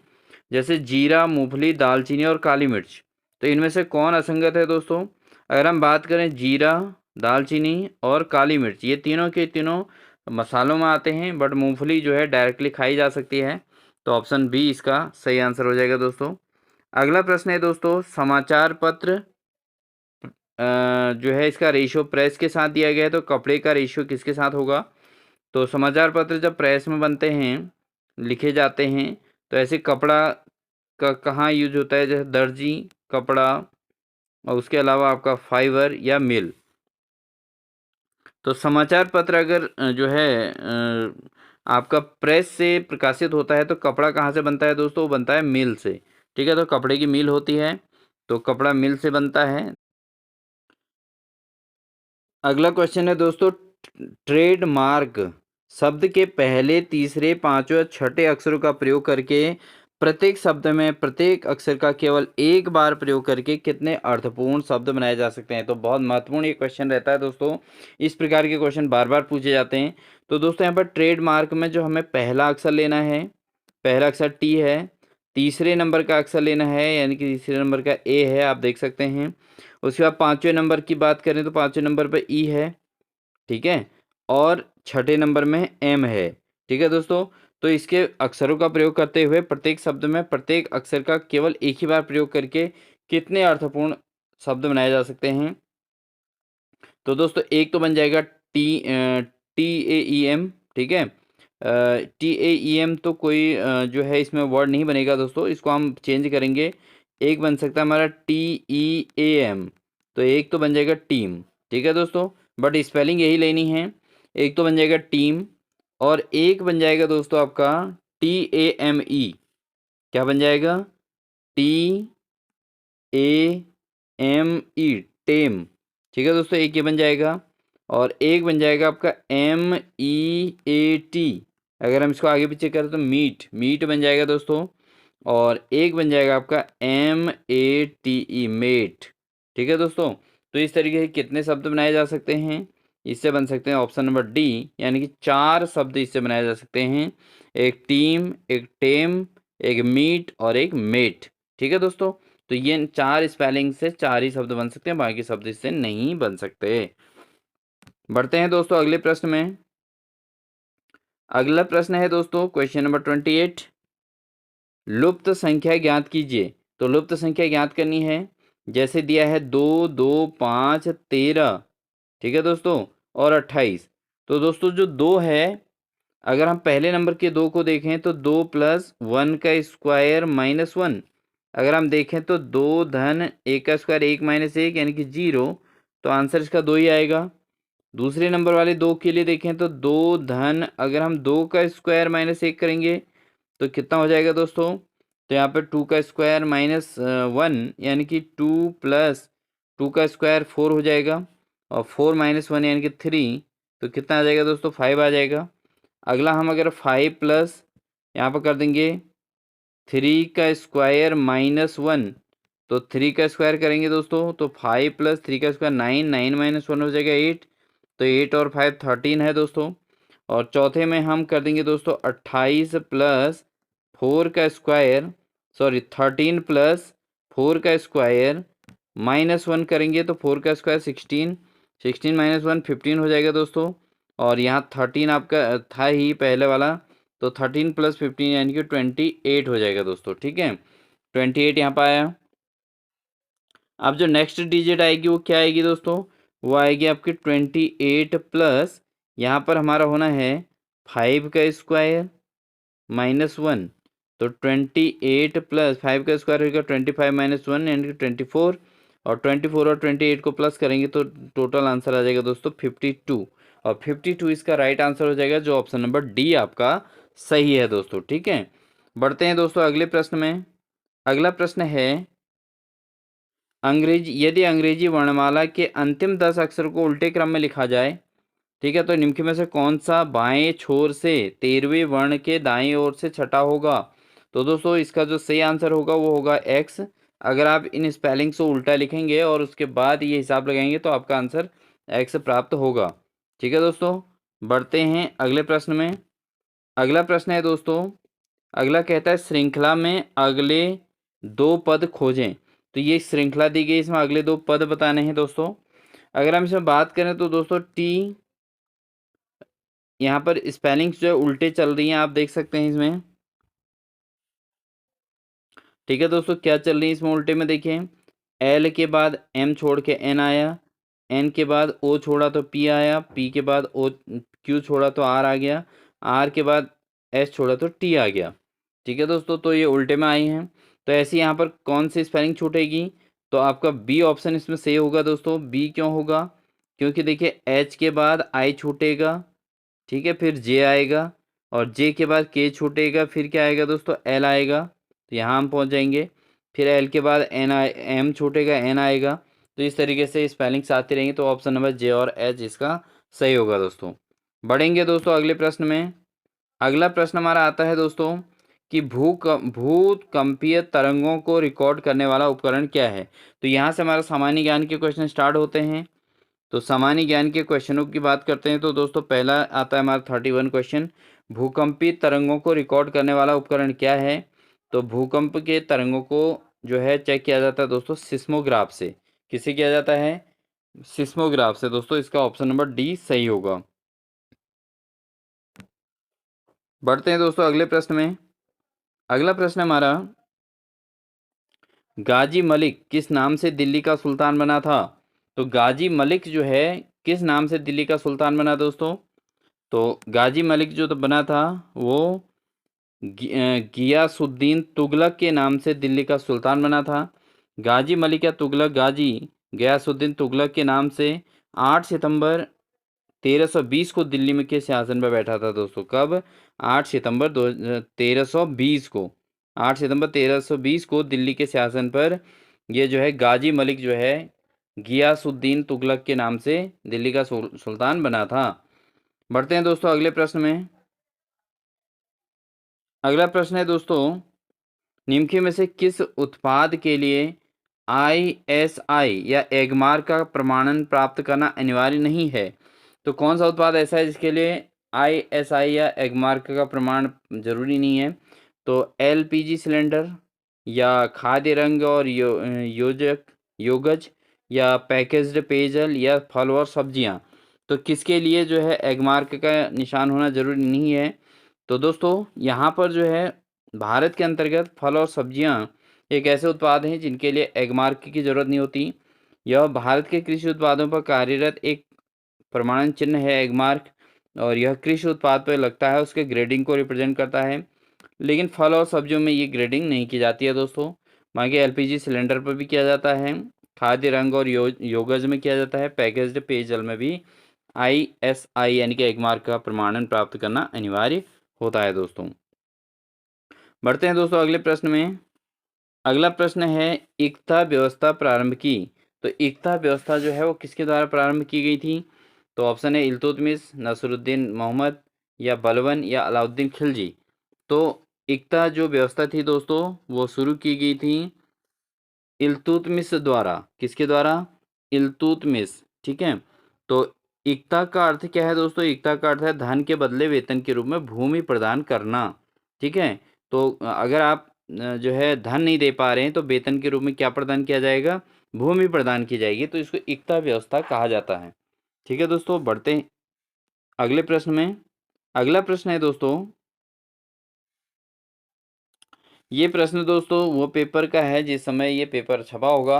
जैसे जीरा, मूंगफली, दालचीनी और काली मिर्च, तो इनमें से कौन असंगत है दोस्तों? अगर हम बात करें जीरा, दालचीनी और काली मिर्च, ये तीनों के तीनों मसालों में आते हैं, बट मूंगफली जो है डायरेक्टली खाई जा सकती है। तो ऑप्शन बी इसका सही आंसर हो जाएगा दोस्तों। अगला प्रश्न है दोस्तों, समाचार पत्र जो है इसका रेशियो प्रेस के साथ दिया गया है, तो कपड़े का रेशियो किसके साथ होगा? तो समाचार पत्र जब प्रेस में बनते हैं, लिखे जाते हैं, तो ऐसे कपड़ा का कहाँ यूज होता है? जैसे दर्जी, कपड़ा, और उसके अलावा आपका फाइबर या मिल। तो समाचार पत्र अगर जो है आपका प्रेस से प्रकाशित होता है, तो कपड़ा कहाँ से बनता है दोस्तों? वो बनता है मिल से। ठीक है, तो कपड़े की मिल होती है, तो कपड़ा मिल से बनता है। अगला क्वेश्चन है दोस्तों, ट्रेडमार्क शब्द के पहले, तीसरे, पांचवें और छठे अक्षरों का प्रयोग करके प्रत्येक शब्द में प्रत्येक अक्षर का केवल एक बार प्रयोग करके कितने अर्थपूर्ण शब्द बनाए जा सकते हैं। तो बहुत महत्वपूर्ण ये क्वेश्चन रहता है दोस्तों। इस प्रकार के क्वेश्चन बार बार पूछे जाते हैं। तो दोस्तों यहाँ पर ट्रेडमार्क में जो हमें पहला अक्षर लेना है, पहला अक्षर टी है। तीसरे नंबर का अक्षर लेना है, यानी कि तीसरे नंबर का ए है, आप देख सकते हैं। उसके बाद पाँचवें नंबर की बात करें तो पाँचवें नंबर पर ई है, ठीक है। और छठे नंबर में एम है, ठीक है दोस्तों। तो इसके अक्षरों का प्रयोग करते हुए प्रत्येक शब्द में प्रत्येक अक्षर का केवल एक ही बार प्रयोग करके कितने अर्थपूर्ण शब्द बनाए जा सकते हैं। तो दोस्तों एक तो बन जाएगा TAEM, ठीक है। TAEM तो कोई जो है इसमें वर्ड नहीं बनेगा दोस्तों, इसको हम चेंज करेंगे। एक बन सकता है हमारा TEAM, तो एक तो बन जाएगा टीम, ठीक है दोस्तों, बट स्पेलिंग यही लेनी है। एक तो बन जाएगा टीम और एक बन जाएगा दोस्तों आपका TAME। क्या बन जाएगा? TAME, टेम, ठीक है दोस्तों, एक ये बन जाएगा। और एक बन जाएगा आपका MEAT। अगर हम इसको आगे पीछे करें तो मीट, मीट बन जाएगा दोस्तों। और एक बन जाएगा आपका MATE, मेट, ठीक है दोस्तों। तो इस तरीके से कितने शब्द बनाए जा सकते हैं? इससे बन सकते हैं ऑप्शन नंबर डी, यानी कि 4 शब्द इससे बनाए जा सकते हैं। एक टीम, एक टेम, एक मीट और एक मेट, ठीक है दोस्तों। तो ये 4 स्पेलिंग से 4 ही शब्द बन सकते हैं, बाकी शब्द इससे नहीं बन सकते। बढ़ते हैं दोस्तों अगले प्रश्न में। अगला प्रश्न है दोस्तों क्वेश्चन नंबर 28। लुप्त संख्या ज्ञात कीजिए। तो लुप्त संख्या ज्ञात करनी है, जैसे दिया है 2, 2, 5, 13, ठीक है दोस्तों, और 28। तो दोस्तों जो 2 है, अगर हम पहले नंबर के 2 को देखें तो 2 प्लस 1 का स्क्वायर माइनस 1। अगर हम देखें तो 2 धन 1 का स्क्वायर 1 माइनस 1 यानी कि 0, तो आंसर इसका 2 ही आएगा। दूसरे नंबर वाले 2 के लिए देखें तो 2 धन, अगर हम 2 का स्क्वायर माइनस 1 करेंगे तो कितना हो जाएगा दोस्तों? तो यहाँ पे 2 का स्क्वायर माइनस 1 यानी कि 2 प्लस 2 का स्क्वायर 4 हो जाएगा, और 4 माइनस 1 यानी कि 3, तो कितना आ जाएगा दोस्तों? 5 आ जाएगा। अगला हम अगर 5 प्लस यहाँ पर कर देंगे 3 का स्क्वायर माइनस 1, तो 3 का स्क्वायर करेंगे दोस्तों तो 5 प्लस 3 का स्क्वायर 9, 9 माइनस 1 हो जाएगा 8, तो 8 और 5 13 है दोस्तों। और चौथे में हम कर देंगे दोस्तों 28 प्लस 4 का स्क्वायर, सॉरी 13 प्लस 4 का स्क्वायर माइनस 1 करेंगे तो 4 का स्क्वायर 16, 16 माइनस 1 15 हो जाएगा दोस्तों। और यहाँ 13 आपका था ही पहले वाला, तो 13 प्लस 15 यानी कि 28 हो जाएगा दोस्तों, ठीक है। 28 यहाँ पर आया। अब जो नेक्स्ट डिजिट आएगी वो क्या आएगी दोस्तों? वो आएगी आपकी 28 प्लस, यहाँ पर हमारा होना है 5 का स्क्वायर माइनस 1, तो 28 प्लस 5 का स्क्वायर होगा 25 माइनस 1 यानी कि 24, और 24 और 28 को प्लस करेंगे तो टोटल आंसर आ जाएगा दोस्तों 52, और 52 इसका राइट आंसर हो जाएगा, जो ऑप्शन नंबर डी आपका सही है दोस्तों, ठीक है। बढ़ते हैं दोस्तों अगले प्रश्न में। अगला प्रश्न है यदि अंग्रेजी वर्णमाला के अंतिम 10 अक्षर को उल्टे क्रम में लिखा जाए, ठीक है, तो निम्न में से कौन सा बाएं छोर से 13वें वर्ण के दाएं ओर से छठा होगा? तो दोस्तों इसका जो सही आंसर होगा वो होगा एक्स। अगर आप इन स्पेलिंग्स को उल्टा लिखेंगे और उसके बाद ये हिसाब लगाएंगे तो आपका आंसर एक्स प्राप्त होगा, ठीक है दोस्तों। बढ़ते हैं अगले प्रश्न में। अगला प्रश्न है दोस्तों, अगला कहता है श्रृंखला में अगले 2 पद खोजें। तो ये श्रृंखला दी गई, इसमें अगले 2 पद बताने हैं दोस्तों। अगर हम इसमें बात करें तो दोस्तों टी, यहाँ पर स्पेलिंग्स जो है उल्टे चल रही हैं, आप देख सकते हैं इसमें, ठीक है दोस्तों। क्या चल रही है इसमें उल्टे में? देखें, एल के बाद एम छोड़ के एन आया, एन के बाद ओ छोड़ा तो पी आया, पी के बाद ओ क्यू छोड़ा तो आर आ गया, आर के बाद एस छोड़ा तो टी आ गया, ठीक है दोस्तों। तो ये उल्टे में आई हैं। तो ऐसे यहाँ पर कौन सी स्पेलिंग छूटेगी? तो आपका बी ऑप्शन इसमें सही होगा दोस्तों। बी क्यों होगा? क्योंकि देखिए एच के बाद आई छूटेगा, ठीक है, फिर जे आएगा, और जे के बाद के छूटेगा, फिर क्या आएगा दोस्तों? एल आएगा, तो यहाँ हम पहुँच जाएंगे। फिर एल के बाद एम छूटेगा, एन आएगा। तो इस तरीके से स्पेलिंग्स आती रहेंगी, तो ऑप्शन नंबर जे और एच इसका सही होगा दोस्तों। बढ़ेंगे दोस्तों अगले प्रश्न में। अगला प्रश्न हमारा आता है दोस्तों कि भूकंपीय तरंगों को रिकॉर्ड करने वाला उपकरण क्या है। तो यहाँ से हमारा सामान्य ज्ञान के क्वेश्चन स्टार्ट होते हैं। तो सामान्य ज्ञान के क्वेश्चनों की बात करते हैं तो दोस्तों पहला आता है हमारा 31 क्वेश्चन, भूकंपीय तरंगों को रिकॉर्ड करने वाला उपकरण क्या है। तो भूकंप के तरंगों को जो है चेक किया जाता है दोस्तों सिस्मोग्राफ से। किसे किया जाता है? सिस्मोग्राफ से दोस्तों। इसका ऑप्शन नंबर डी सही होगा। बढ़ते हैं दोस्तों अगले प्रश्न में। अगला प्रश्न हमारा, गाजी मलिक किस नाम से दिल्ली का सुल्तान बना था। तो गाजी मलिक जो है किस नाम से दिल्ली का सुल्तान बना दोस्तों। तो गाजी मलिक जो तो बना था वो गियासुद्दीन तुगलक के नाम से दिल्ली का सुल्तान बना था। गाजी मलिक या तुगलक, गाजी गियासुद्दीन तुगलक के नाम से 8 सितंबर 1320 को दिल्ली में के सिंहासन पर बैठा था दोस्तों। कब? 8 सितंबर 1320 को। 8 सितंबर 1320 को दिल्ली के सिंहासन पर ये जो है गाजी मलिक जो है गियासुद्दीन तुगलक के नाम से दिल्ली का सुल्तान बना था। बढ़ते हैं दोस्तों अगले प्रश्न में। अगला प्रश्न है दोस्तों, निम्नलिखित में से किस उत्पाद के लिए ISI या एगमार्क का प्रमाणन प्राप्त करना अनिवार्य नहीं है। तो कौन सा उत्पाद ऐसा है जिसके लिए ISI या एगमार्क का प्रमाण जरूरी नहीं है। तो LPG सिलेंडर, या खाद्य रंग और योगज, या पैकेज्ड पेयजल, या फल और सब्जियां। तो किसके लिए जो है एगमार्क का निशान होना जरूरी नहीं है। तो दोस्तों यहाँ पर जो है भारत के अंतर्गत फल और सब्जियां एक ऐसे उत्पाद हैं जिनके लिए एगमार्क की ज़रूरत नहीं होती। यह भारत के कृषि उत्पादों पर कार्यरत एक प्रमाणन चिन्ह है एगमार्क, और यह कृषि उत्पाद पर लगता है उसके ग्रेडिंग को रिप्रेजेंट करता है। लेकिन फल और सब्जियों में ये ग्रेडिंग नहीं की जाती है दोस्तों। बाकी LPG सिलेंडर पर भी किया जाता है, खाद्य रंग और योगज में किया जाता है, पैकेज्ड पेयजल में भी ISI यानी कि एगमार्क का प्रमाणन प्राप्त करना अनिवार्य होता है दोस्तों। बढ़ते हैं दोस्तों अगले प्रश्न में। अगला प्रश्न है, एकता व्यवस्था प्रारंभ की। तो एकता व्यवस्था जो है वो किसके द्वारा प्रारंभ की गई थी। तो ऑप्शन है इल्तुतमिश, नसरुद्दीन मोहम्मद, या बलबन, या अलाउद्दीन खिलजी। तो एकता जो व्यवस्था थी दोस्तों वो शुरू की गई थी इल्तुतमिश द्वारा। किसके द्वारा? इल्तुतमिश। ठीक है। तो एकता का अर्थ क्या है दोस्तों? एकता का अर्थ है धन के बदले वेतन के रूप में भूमि प्रदान करना। ठीक है। तो अगर आप जो है धन नहीं दे पा रहे हैं तो वेतन के रूप में क्या प्रदान किया जाएगा? भूमि प्रदान की जाएगी। तो इसको एकता व्यवस्था कहा जाता है। ठीक है दोस्तों, बढ़ते हैं अगले प्रश्न में। अगला प्रश्न है दोस्तों, ये प्रश्न दोस्तों वो पेपर का है जिस समय ये पेपर छपा होगा।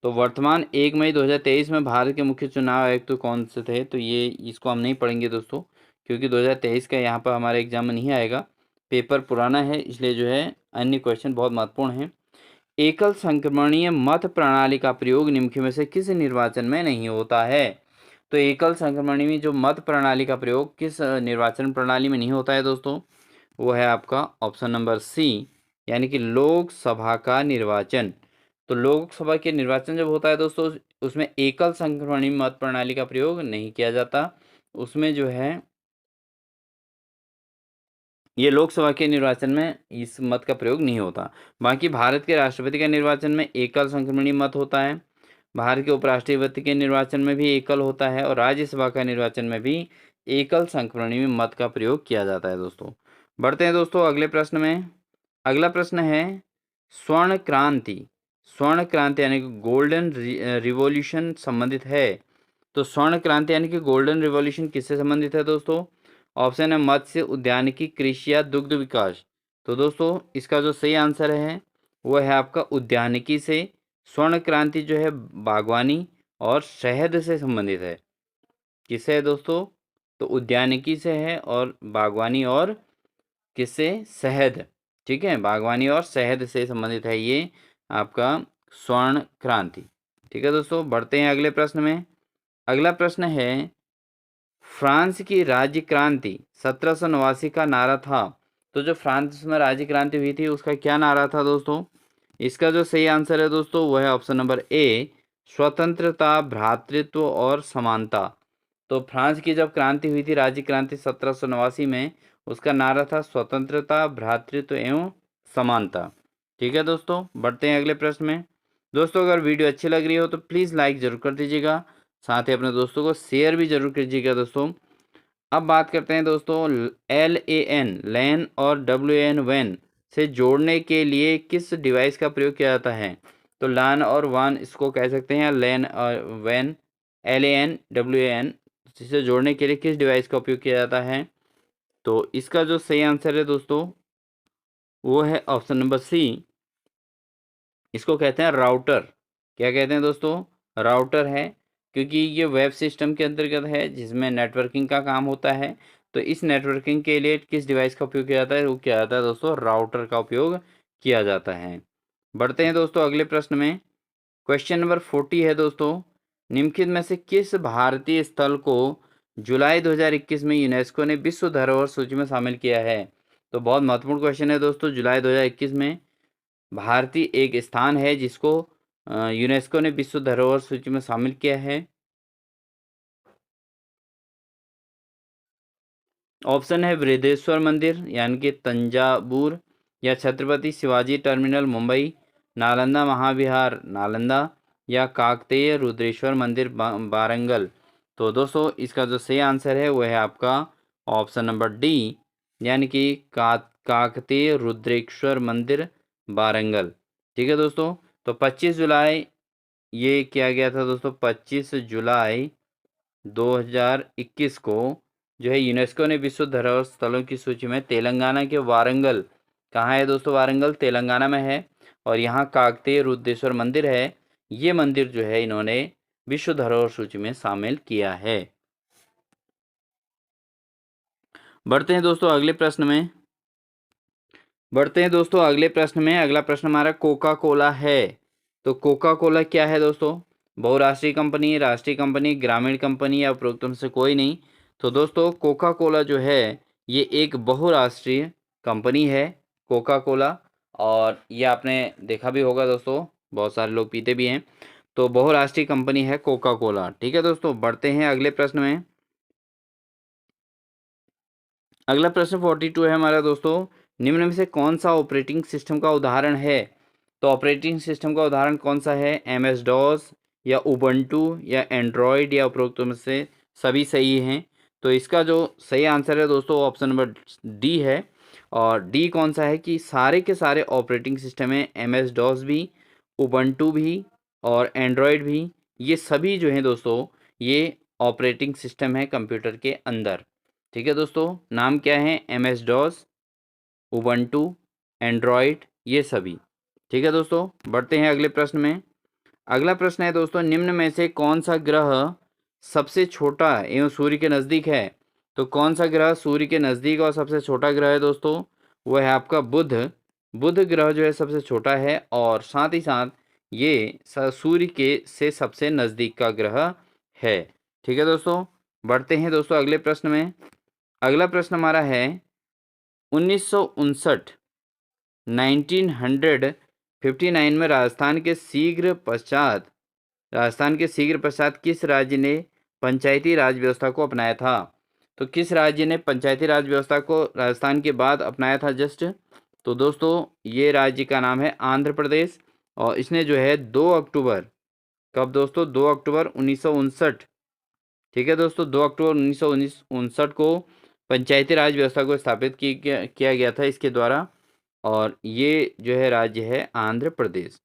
तो वर्तमान 1 मई 2023 में भारत के मुख्य चुनाव आयुक्त तो कौन से थे। तो ये इसको हम नहीं पढ़ेंगे दोस्तों, क्योंकि 2023 का यहाँ पर हमारा एग्जाम में नहीं आएगा। पेपर पुराना है इसलिए जो है अन्य क्वेश्चन बहुत महत्वपूर्ण हैं। एकल संक्रमणीय मत प्रणाली का प्रयोग निम्नलिखित में से किस निर्वाचन में नहीं होता है। तो एकल संक्रमणीय जो मत प्रणाली का प्रयोग किस निर्वाचन प्रणाली में नहीं होता है दोस्तों, वो है आपका ऑप्शन नंबर सी, यानी कि लोकसभा का निर्वाचन। तो लोकसभा के निर्वाचन जब होता है दोस्तों उसमें एकल संक्रमणीय मत प्रणाली का प्रयोग नहीं किया जाता। उसमें जो है ये लोकसभा के निर्वाचन में इस मत का प्रयोग नहीं होता। बाकी भारत के राष्ट्रपति के निर्वाचन में एकल संक्रमणीय मत होता है। भारत के उपराष्ट्रपति के निर्वाचन में भी एकल होता है, और राज्यसभा का निर्वाचन में भी एकल संक्रमणीय मत का प्रयोग किया जाता है दोस्तों। बढ़ते हैं दोस्तों अगले प्रश्न में। अगला प्रश्न है, स्वर्ण क्रांति। स्वर्ण क्रांति यानी कि गोल्डन रिवॉल्यूशन संबंधित है। तो स्वर्ण क्रांति यानी कि गोल्डन रिवॉल्यूशन किससे संबंधित है दोस्तों। ऑप्शन है मत्स्य, उद्यानिकी, कृषि, या दुग्ध विकास। तो दोस्तों इसका जो सही आंसर है वो है आपका उद्यानिकी से। स्वर्ण क्रांति जो है बागवानी और शहद से संबंधित है। किससे है दोस्तों? तो उद्यानिकी से है, और बागवानी और किससे? शहद। ठीक है, बागवानी और शहद से संबंधित है ये आपका स्वर्ण क्रांति। ठीक है दोस्तों, बढ़ते हैं अगले प्रश्न में। अगला प्रश्न है, फ्रांस की राज्य क्रांति 1789 का नारा था। तो जो फ्रांस में राज्य क्रांति हुई थी उसका क्या नारा था दोस्तों? इसका जो सही आंसर है दोस्तों वो है ऑप्शन नंबर ए, स्वतंत्रता, भ्रातृत्व और समानता। तो फ्रांस की जब क्रांति हुई थी, राज्य क्रांति 1789 में, उसका नारा था स्वतंत्रता, भ्रातृत्व एवं समानता। ठीक है दोस्तों, बढ़ते हैं अगले प्रश्न में। दोस्तों अगर वीडियो अच्छी लग रही हो तो प्लीज़ लाइक ज़रूर कर दीजिएगा, साथ ही अपने दोस्तों को शेयर भी जरूर कीजिएगा दोस्तों। अब बात करते हैं दोस्तों, LAN लैन और WAN वैन से जोड़ने के लिए किस डिवाइस का प्रयोग किया जाता है? तो लान और वान इसको कह सकते हैं, लैन और वैन, LAN WAN से जोड़ने के लिए किस डिवाइस का उपयोग किया जाता है? तो इसका जो सही आंसर है दोस्तों वो है ऑप्शन नंबर सी, इसको कहते हैं राउटर। क्या कहते हैं दोस्तों? राउटर है, क्योंकि ये वेब सिस्टम के अंतर्गत है जिसमें नेटवर्किंग का काम होता है। तो इस नेटवर्किंग के लिए किस डिवाइस का उपयोग किया जाता है? वो किया जाता है दोस्तों राउटर का उपयोग किया जाता है। बढ़ते हैं दोस्तों अगले प्रश्न में। क्वेश्चन नंबर 40 है दोस्तों, निम्नलिखित में से किस भारतीय स्थल को जुलाई 2021 में यूनेस्को ने विश्व धरोहर सूची में शामिल किया है? तो बहुत महत्वपूर्ण क्वेश्चन है दोस्तों। जुलाई 2021 में भारतीय एक स्थान है जिसको यूनेस्को ने विश्व धरोहर सूची में शामिल किया है। ऑप्शन है बृहदेश्वर मंदिर यानी कि तंजावुर, या छत्रपति शिवाजी टर्मिनल मुंबई, नालंदा महाविहार नालंदा, या काकतीय रुद्रेश्वर मंदिर वारंगल। तो दोस्तों इसका जो सही आंसर है वो है आपका ऑप्शन नंबर डी, यानी कि काकतीय रुद्रेश्वर मंदिर वारंगल। ठीक है दोस्तों, तो 25 जुलाई ये किया गया था दोस्तों। 25 जुलाई 2021 को जो है यूनेस्को ने विश्व धरोहर स्थलों की सूची में तेलंगाना के वारंगल, कहाँ है दोस्तों? वारंगल तेलंगाना में है, और यहाँ काकतीय रुद्रेश्वर मंदिर है। ये मंदिर जो है इन्होंने विश्व धरोहर सूची में शामिल किया है। बढ़ते हैं दोस्तों अगले प्रश्न में। अगला प्रश्न हमारा कोका कोला है। तो कोका कोला क्या है दोस्तों? बहुराष्ट्रीय कंपनी, राष्ट्रीय कंपनी, ग्रामीण कंपनी, या उपरोक्त में से कोई नहीं? तो दोस्तों कोका कोला जो है ये एक बहुराष्ट्रीय कंपनी है, कोका कोला। और ये आपने देखा भी होगा दोस्तों, बहुत सारे लोग पीते भी हैं। तो बहुराष्ट्रीय कंपनी है कोका कोला। ठीक है दोस्तों, बढ़ते हैं अगले प्रश्न में। अगला प्रश्न 42 है हमारा दोस्तों, निम्न में से कौन सा ऑपरेटिंग सिस्टम का उदाहरण है? तो ऑपरेटिंग सिस्टम का उदाहरण कौन सा है? MS डॉस, या उबंटू, या एंड्रॉयड, या उपरोक्त में से सभी सही हैं? तो इसका जो सही आंसर है दोस्तों ऑप्शन नंबर डी है। और डी कौन सा है कि सारे के सारे ऑपरेटिंग सिस्टम है, MS डॉस भी, उबंटू भी, और एंड्रॉयड भी, ये सभी जो हैं दोस्तों ये ऑपरेटिंग सिस्टम है कंप्यूटर के अंदर। ठीक है दोस्तों, नाम क्या है? MS डॉस, उबंटू, एंड्रॉयड, ये सभी। ठीक है दोस्तों, बढ़ते हैं अगले प्रश्न में। अगला प्रश्न है दोस्तों, निम्न में से कौन सा ग्रह सबसे छोटा एवं सूर्य के नज़दीक है? तो कौन सा ग्रह सूर्य के नज़दीक और सबसे छोटा ग्रह है दोस्तों? वो है आपका बुध। बुध ग्रह जो है सबसे छोटा है, और साथ ही साथ ये सूर्य के से सबसे नज़दीक का ग्रह है। ठीक है दोस्तों, बढ़ते हैं दोस्तों अगले प्रश्न में। अगला प्रश्न हमारा है 1959 1959 में राजस्थान के शीघ्र पश्चात किस राज्य ने पंचायती राज व्यवस्था को अपनाया था? तो किस राज्य ने पंचायती राज व्यवस्था को राजस्थान के बाद अपनाया था जस्ट? तो दोस्तों ये राज्य का नाम है आंध्र प्रदेश, और इसने जो है 2 अक्टूबर, कब दोस्तों? 2 अक्टूबर 1959। ठीक है दोस्तों, 2 अक्टूबर 1959 को पंचायती राज व्यवस्था को स्थापित किया गया था इसके द्वारा, और ये जो है राज्य है आंध्र प्रदेश।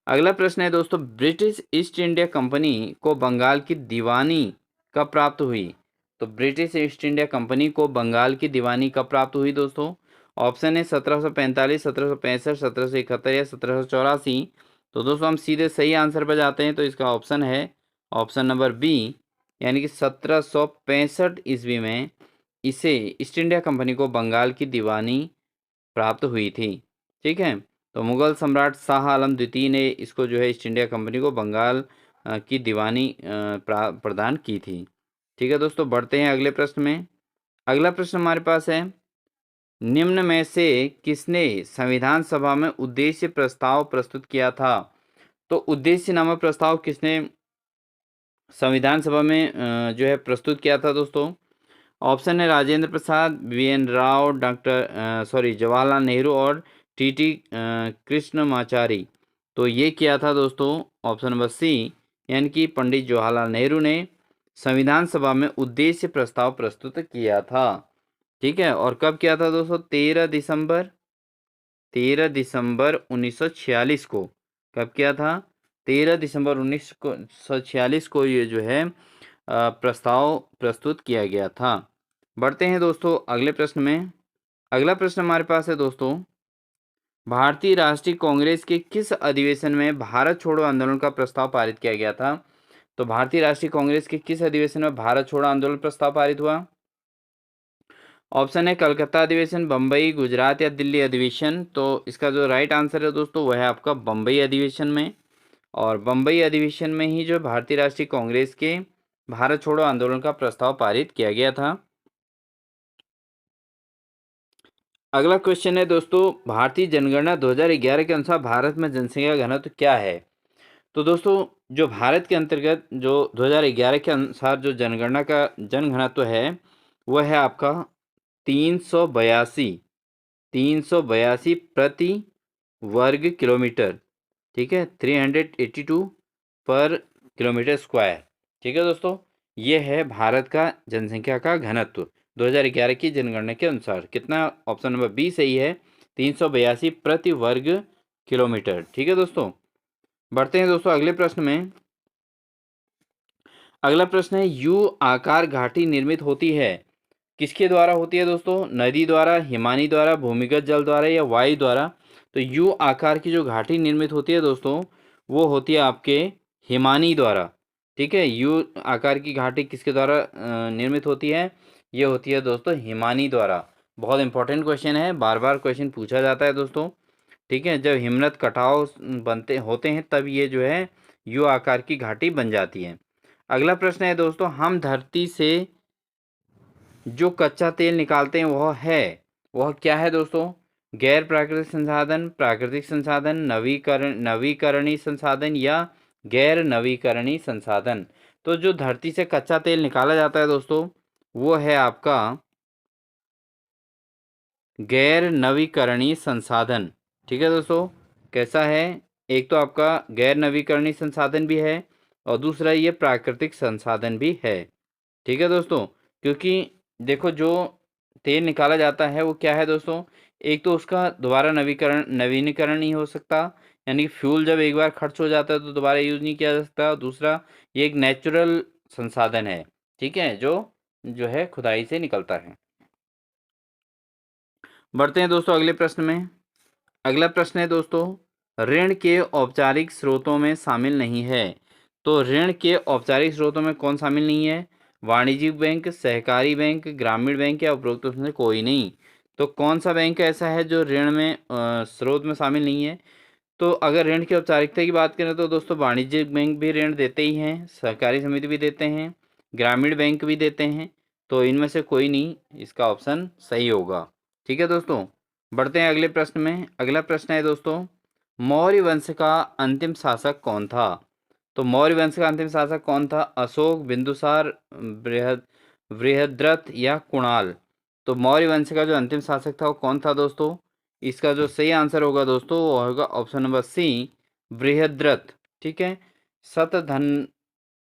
अगला प्रश्न है दोस्तों, ब्रिटिश ईस्ट इंडिया कंपनी को बंगाल की दीवानी कब प्राप्त हुई? तो ब्रिटिश ईस्ट इंडिया कंपनी को बंगाल की दीवानी कब प्राप्त हुई दोस्तों? ऑप्शन है 1745, 1765, 1771, या 1784। तो दोस्तों हम सीधे सही आंसर पर जाते हैं, तो इसका ऑप्शन है ऑप्शन नंबर बी, यानी कि 1765 ईस्वी में इसे ईस्ट इंडिया कंपनी को बंगाल की दीवानी प्राप्त हुई थी। ठीक है, तो मुगल सम्राट शाह आलम द्वितीय ने इसको जो है ईस्ट इंडिया कंपनी को बंगाल की दीवानी प्रदान की थी। ठीक है दोस्तों, बढ़ते हैं अगले प्रश्न में। अगला प्रश्न हमारे पास है, निम्न में से किसने संविधान सभा में उद्देश्य प्रस्ताव प्रस्तुत किया था? तो उद्देश्य नामक प्रस्ताव किसने संविधान सभा में जो है प्रस्तुत किया था दोस्तों? ऑप्शन है राजेंद्र प्रसाद, वीएन राव, जवाहरलाल नेहरू और टीटी कृष्णमाचारी। तो ये किया था दोस्तों ऑप्शन नंबर सी, यानी कि पंडित जवाहरलाल नेहरू ने संविधान सभा में उद्देश्य प्रस्ताव प्रस्तुत किया था। ठीक है, और कब किया था दोस्तों? 13 दिसंबर 1946 को। कब किया था? 13 दिसंबर 1946 को ये जो है प्रस्ताव प्रस्तुत किया गया था। बढ़ते हैं दोस्तों अगले प्रश्न में। अगला प्रश्न हमारे पास है दोस्तों, भारतीय राष्ट्रीय कांग्रेस के किस अधिवेशन में भारत छोड़ो आंदोलन का प्रस्ताव पारित किया गया था? तो भारतीय राष्ट्रीय कांग्रेस के किस अधिवेशन में भारत छोड़ो आंदोलन प्रस्ताव पारित हुआ? ऑप्शन है कलकत्ता अधिवेशन, बम्बई, गुजरात या दिल्ली अधिवेशन। तो इसका जो राइट आंसर है दोस्तों वह है आपका बम्बई अधिवेशन में। और बम्बई अधिवेशन में ही जो भारतीय राष्ट्रीय कांग्रेस के भारत छोड़ो आंदोलन का प्रस्ताव पारित किया गया था। अगला क्वेश्चन है दोस्तों, भारतीय जनगणना 2011 के अनुसार भारत में जनसंख्या घनत्व क्या है? तो दोस्तों जो भारत के अंतर्गत जो 2011 के अनुसार जो जनगणना का जनघनत्व है वह है आपका 382 प्रति वर्ग किलोमीटर। ठीक है, 382 पर किलोमीटर स्क्वायर। ठीक है दोस्तों, ये है भारत का जनसंख्या का घनत्व 2011 की जनगणना के अनुसार। कितना? ऑप्शन नंबर बी सही है, 382 प्रति वर्ग किलोमीटर। ठीक है दोस्तों, बढ़ते हैं दोस्तों अगले प्रश्न में। अगला प्रश्न है, यू आकार घाटी निर्मित होती है किसके द्वारा होती है दोस्तों? नदी द्वारा, हिमानी द्वारा, भूमिगत जल द्वारा या वायु द्वारा? तो यू आकार की जो घाटी निर्मित होती है दोस्तों वो होती है आपके हिमानी द्वारा। ठीक है, यू आकार की घाटी किसके द्वारा निर्मित होती है? ये होती है दोस्तों हिमानी द्वारा। बहुत इंपॉर्टेंट क्वेश्चन है, बार बार क्वेश्चन पूछा जाता है दोस्तों। ठीक है, जब हिमनद कटाव बनते होते हैं तब ये जो है यू आकार की घाटी बन जाती है। अगला प्रश्न है दोस्तों, हम धरती से जो कच्चा तेल निकालते हैं वह क्या है दोस्तों? गैर प्राकृतिक संसाधन, प्राकृतिक संसाधन, नवीकरणीय संसाधन या गैर नवीकरणीय संसाधन? तो जो धरती से कच्चा तेल निकाला जाता है दोस्तों वो है आपका गैर नवीकरणीय संसाधन। ठीक है दोस्तों, कैसा है? एक तो आपका गैर नवीकरणीय संसाधन भी है और दूसरा ये प्राकृतिक संसाधन भी है। ठीक है दोस्तों, क्योंकि देखो जो तेल निकाला जाता है वो क्या है दोस्तों? एक तो उसका दोबारा नवीनीकरण नहीं हो सकता, यानी फ्यूल जब एक बार खर्च हो जाता है तो दोबारा यूज नहीं किया जा सकता। और दूसरा ये एक नेचुरल संसाधन है, ठीक है, जो है खुदाई से निकलता है। बढ़ते हैं दोस्तों अगले प्रश्न में। अगला प्रश्न है दोस्तों, ऋण के औपचारिक स्रोतों में शामिल नहीं है। तो ऋण के औपचारिक स्रोतों में कौन शामिल नहीं है? वाणिज्यिक बैंक, सहकारी बैंक, ग्रामीण बैंक या उपरोक्त में से कोई नहीं। तो कौन सा बैंक ऐसा है जो ऋण में स्रोत में शामिल नहीं है? तो अगर ऋण की औपचारिकता की बात करें तो दोस्तों वाणिज्यिक बैंक भी ऋण देते ही हैं, सहकारी समिति भी देते हैं, ग्रामीण बैंक भी देते हैं। तो इनमें से कोई नहीं, इसका ऑप्शन सही होगा। ठीक है दोस्तों, बढ़ते हैं अगले प्रश्न में। अगला प्रश्न है दोस्तों, मौर्य वंश का अंतिम शासक कौन था? तो मौर्य वंश का अंतिम शासक कौन था? अशोक, बिंदुसार, बृहद्रथ या कुणाल? तो मौर्य वंश का जो अंतिम शासक था वो कौन था दोस्तों? इसका जो सही आंसर होगा दोस्तों वो होगा ऑप्शन नंबर सी, बृहद्रथ। ठीक है,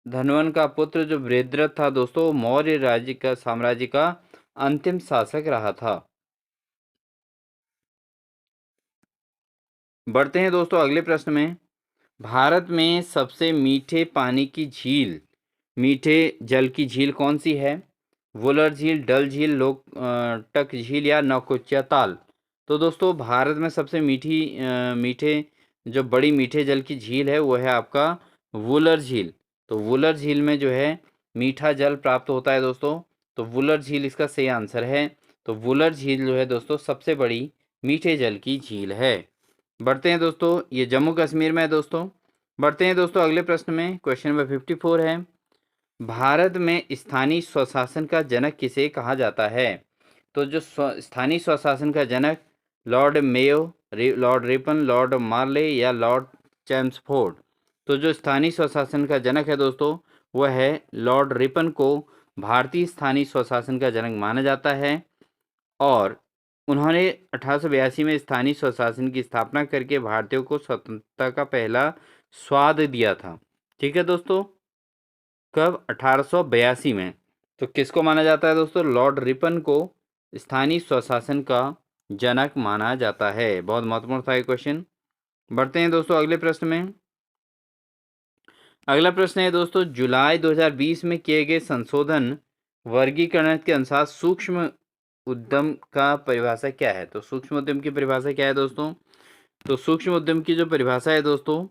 धनवन का पुत्र जो बृहद्रथ था दोस्तों मौर्य राज्य का साम्राज्य का अंतिम शासक रहा था। बढ़ते हैं दोस्तों अगले प्रश्न में। भारत में सबसे मीठे पानी की झील, मीठे जल की झील कौन सी है? वुलर झील, डल झील, लोकटक झील या नौकुचिया ताल? तो दोस्तों भारत में सबसे मीठे जो बड़ी मीठे जल की झील है वो है आपका वुलर झील। तो वुलर झील में जो है मीठा जल प्राप्त होता है दोस्तों। तो वुलर झील इसका सही आंसर है। तो वुलर झील जो है दोस्तों सबसे बड़ी मीठे जल की झील है। बढ़ते हैं दोस्तों, ये जम्मू कश्मीर में है दोस्तों। बढ़ते हैं दोस्तों अगले प्रश्न में, क्वेश्चन नंबर 54 है, भारत में स्थानीय स्वशासन का जनक किसे कहा जाता है? तो जो स्थानीय स्वशासन का जनक Lord Mayo, Lord Ripon, Lord Morley या लॉर्ड चैम्सफोर्ड? तो जो स्थानीय स्वशासन का जनक है दोस्तों वह है लॉर्ड रिपन को भारतीय स्थानीय स्वशासन का जनक माना जाता है और उन्होंने 1882 में स्थानीय स्वशासन की स्थापना करके भारतीयों को स्वतंत्रता का पहला स्वाद दिया था। ठीक है दोस्तों, कब? 1882 में। तो किसको माना जाता है दोस्तों? लॉर्ड रिपन को स्थानीय स्वशासन का जनक माना जाता है। बहुत महत्वपूर्ण था ये क्वेश्चन। बढ़ते हैं दोस्तों अगले प्रश्न में। अगला प्रश्न है दोस्तों, जुलाई 2020 में किए गए संशोधन वर्गीकरण के अनुसार सूक्ष्म उद्यम का परिभाषा क्या है? तो सूक्ष्म उद्यम की परिभाषा क्या है दोस्तों? तो सूक्ष्म उद्यम की जो परिभाषा है दोस्तों,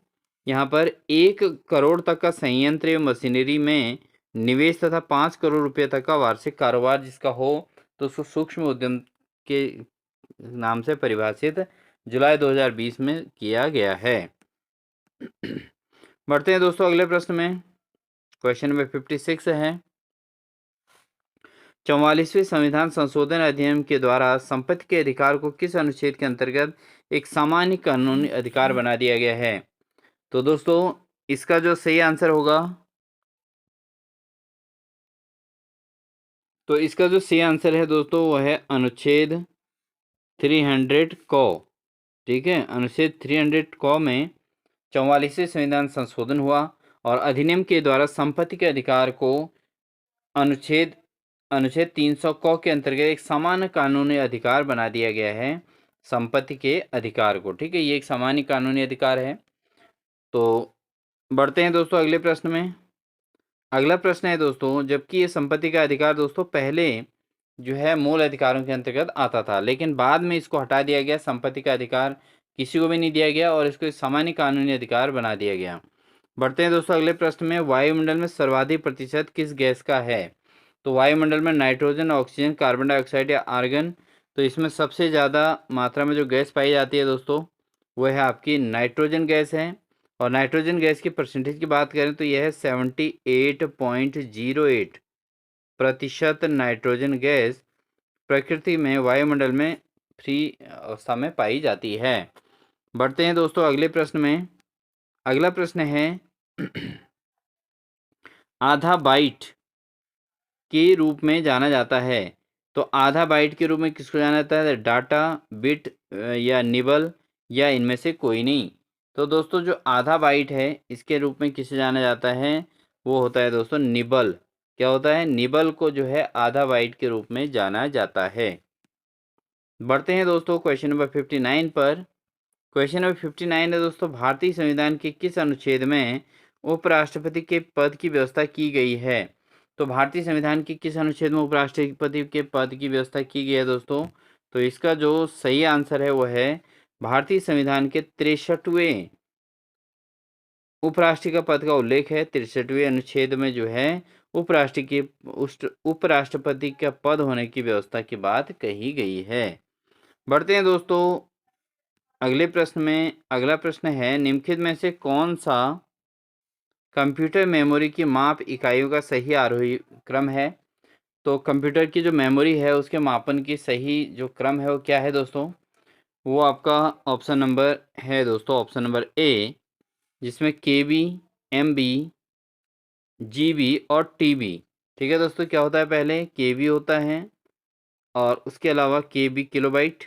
यहाँ पर 1 करोड़ तक का संयंत्र एवं मशीनरी में निवेश तथा 5 करोड़ रुपए तक का वार्षिक कारोबार जिसका हो तो उसको सूक्ष्म उद्यम के नाम से परिभाषित जुलाई 2020 में किया गया है। बढ़ते हैं दोस्तों अगले प्रश्न में। क्वेश्चन नंबर 56 है, 44वें संविधान संशोधन अधिनियम के द्वारा संपत्ति के अधिकार को किस अनुच्छेद के अंतर्गत एक सामान्य कानूनी अधिकार बना दिया गया है? तो दोस्तों इसका जो सही आंसर होगा, तो इसका जो सही आंसर है दोस्तों वह है अनुच्छेद 300 क। ठीक है, अनुच्छेद 300 क में 44वें संविधान संशोधन हुआ और अधिनियम के द्वारा संपत्ति के अधिकार को अनुच्छेद 300 क के अंतर्गत एक सामान्य कानूनी अधिकार बना दिया गया है संपत्ति के अधिकार को। ठीक है, ये एक सामान्य कानूनी अधिकार है। तो बढ़ते हैं दोस्तों अगले प्रश्न में। अगला प्रश्न है दोस्तों, जबकि ये संपत्ति का अधिकार दोस्तों पहले जो है मूल अधिकारों के अंतर्गत आता था, लेकिन बाद में इसको हटा दिया गया, संपत्ति का अधिकार किसी को भी नहीं दिया गया और इसको सामान्य कानूनी अधिकार बना दिया गया। बढ़ते हैं दोस्तों अगले प्रश्न में। वायुमंडल में सर्वाधिक प्रतिशत किस गैस का है? तो वायुमंडल में नाइट्रोजन, ऑक्सीजन, कार्बन डाइऑक्साइड या आर्गन। तो इसमें सबसे ज़्यादा मात्रा में जो गैस पाई जाती है दोस्तों वह है आपकी नाइट्रोजन गैस है। और नाइट्रोजन गैस की परसेंटेज की बात करें तो यह है 78.08% नाइट्रोजन गैस प्रकृति में वायुमंडल में फ्री अवस्था में पाई जाती है। बढ़ते हैं दोस्तों अगले प्रश्न में। अगला प्रश्न है आधा बाइट के रूप में जाना जाता है। तो आधा बाइट के रूप में किसको जाना जाता है? डाटा, बिट या निबल या इनमें से कोई नहीं। तो दोस्तों जो आधा बाइट है इसके रूप में किसे जाना जाता है? वो होता है दोस्तों निबल। क्या होता है? निबल को जो है आधा बाइट के रूप में जाना जाता है। बढ़ते हैं दोस्तों क्वेश्चन नंबर 59 पर। क्वेश्चन नंबर 59 है दोस्तों, भारतीय संविधान के किस अनुच्छेद में उपराष्ट्रपति के पद की व्यवस्था की गई है? तो भारतीय संविधान के किस अनुच्छेद में उपराष्ट्रपति के पद की व्यवस्था की गई है दोस्तों? तो इसका जो सही आंसर है वह है भारतीय संविधान के 63वें उपराष्ट्रपति का पद का उल्लेख है। 63वें अनुच्छेद में जो है उपराष्ट्रपति का पद होने की व्यवस्था की बात कही गई है। बढ़ते हैं दोस्तों अगले प्रश्न में। अगला प्रश्न है, निम्नलिखित में से कौन सा कंप्यूटर मेमोरी की माप इकाइयों का सही आरोही क्रम है? तो कंप्यूटर की जो मेमोरी है उसके मापन की सही जो क्रम है वो क्या है दोस्तों? वो आपका ऑप्शन नंबर है दोस्तों, ऑप्शन नंबर ए, जिसमें केबी, एमबी, जीबी और टीबी। ठीक है दोस्तों, क्या होता है? पहले केबी होता है और उसके अलावा केबी किलोबाइट,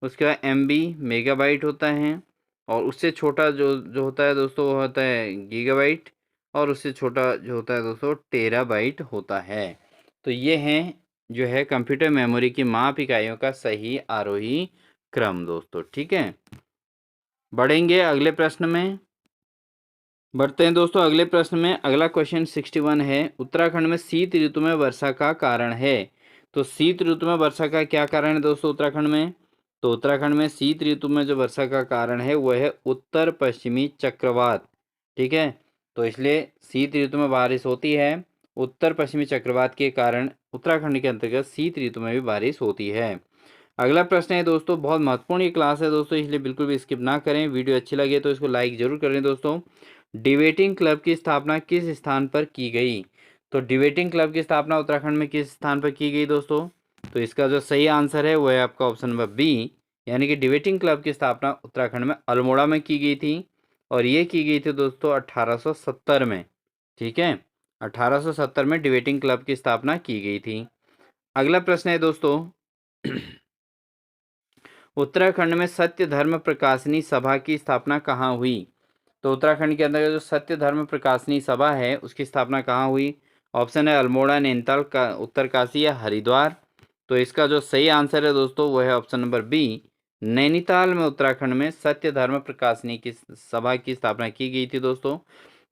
उसके बाद एमबी मेगाबाइट होता है और उससे छोटा जो जो होता है दोस्तों वो होता है गीगाबाइट और उससे छोटा जो होता है दोस्तों टेराबाइट होता है। तो ये हैं जो है कंप्यूटर मेमोरी की माप इकाइयों का सही आरोही क्रम दोस्तों। ठीक है, बढ़ेंगे अगले प्रश्न में। बढ़ते हैं दोस्तों अगले प्रश्न में। अगला क्वेश्चन 61 है, उत्तराखंड में शीत ऋतु में वर्षा का कारण है। तो शीत ऋतु में वर्षा का क्या कारण है दोस्तों उत्तराखंड में? तो उत्तराखंड में शीत ऋतु में जो वर्षा का कारण है वह है उत्तर पश्चिमी चक्रवात। ठीक है, तो इसलिए शीत ऋतु में बारिश होती है। उत्तर पश्चिमी चक्रवात के कारण उत्तराखंड के अंतर्गत शीत ऋतु में भी बारिश होती है। अगला प्रश्न है दोस्तों, बहुत महत्वपूर्ण ये क्लास है दोस्तों, इसलिए बिल्कुल भी स्किप ना करें। वीडियो अच्छी लगे तो इसको लाइक जरूर करें दोस्तों। डिबेटिंग क्लब की स्थापना किस स्थान पर की गई? तो डिबेटिंग क्लब की स्थापना उत्तराखंड में किस स्थान पर की गई दोस्तों? तो इसका जो सही आंसर है वो है आपका ऑप्शन नंबर बी, यानी कि डिबेटिंग क्लब की स्थापना उत्तराखंड में अल्मोड़ा में की गई थी और ये की गई थी दोस्तों 1870 में। ठीक है, 1870 में डिबेटिंग क्लब की स्थापना की गई थी। अगला प्रश्न है दोस्तों, उत्तराखंड में सत्य धर्म प्रकाशनी सभा की स्थापना कहाँ हुई? तो उत्तराखंड के अंदर जो सत्य धर्म प्रकाशनी सभा है उसकी स्थापना कहाँ हुई? ऑप्शन है अल्मोड़ा, नैनीताल, का उत्तरकाशी या हरिद्वार। तो इसका जो सही आंसर है दोस्तों वो है ऑप्शन नंबर बी, नैनीताल में उत्तराखंड में सत्य धर्म प्रकाशनी की सभा की स्थापना की गई थी दोस्तों।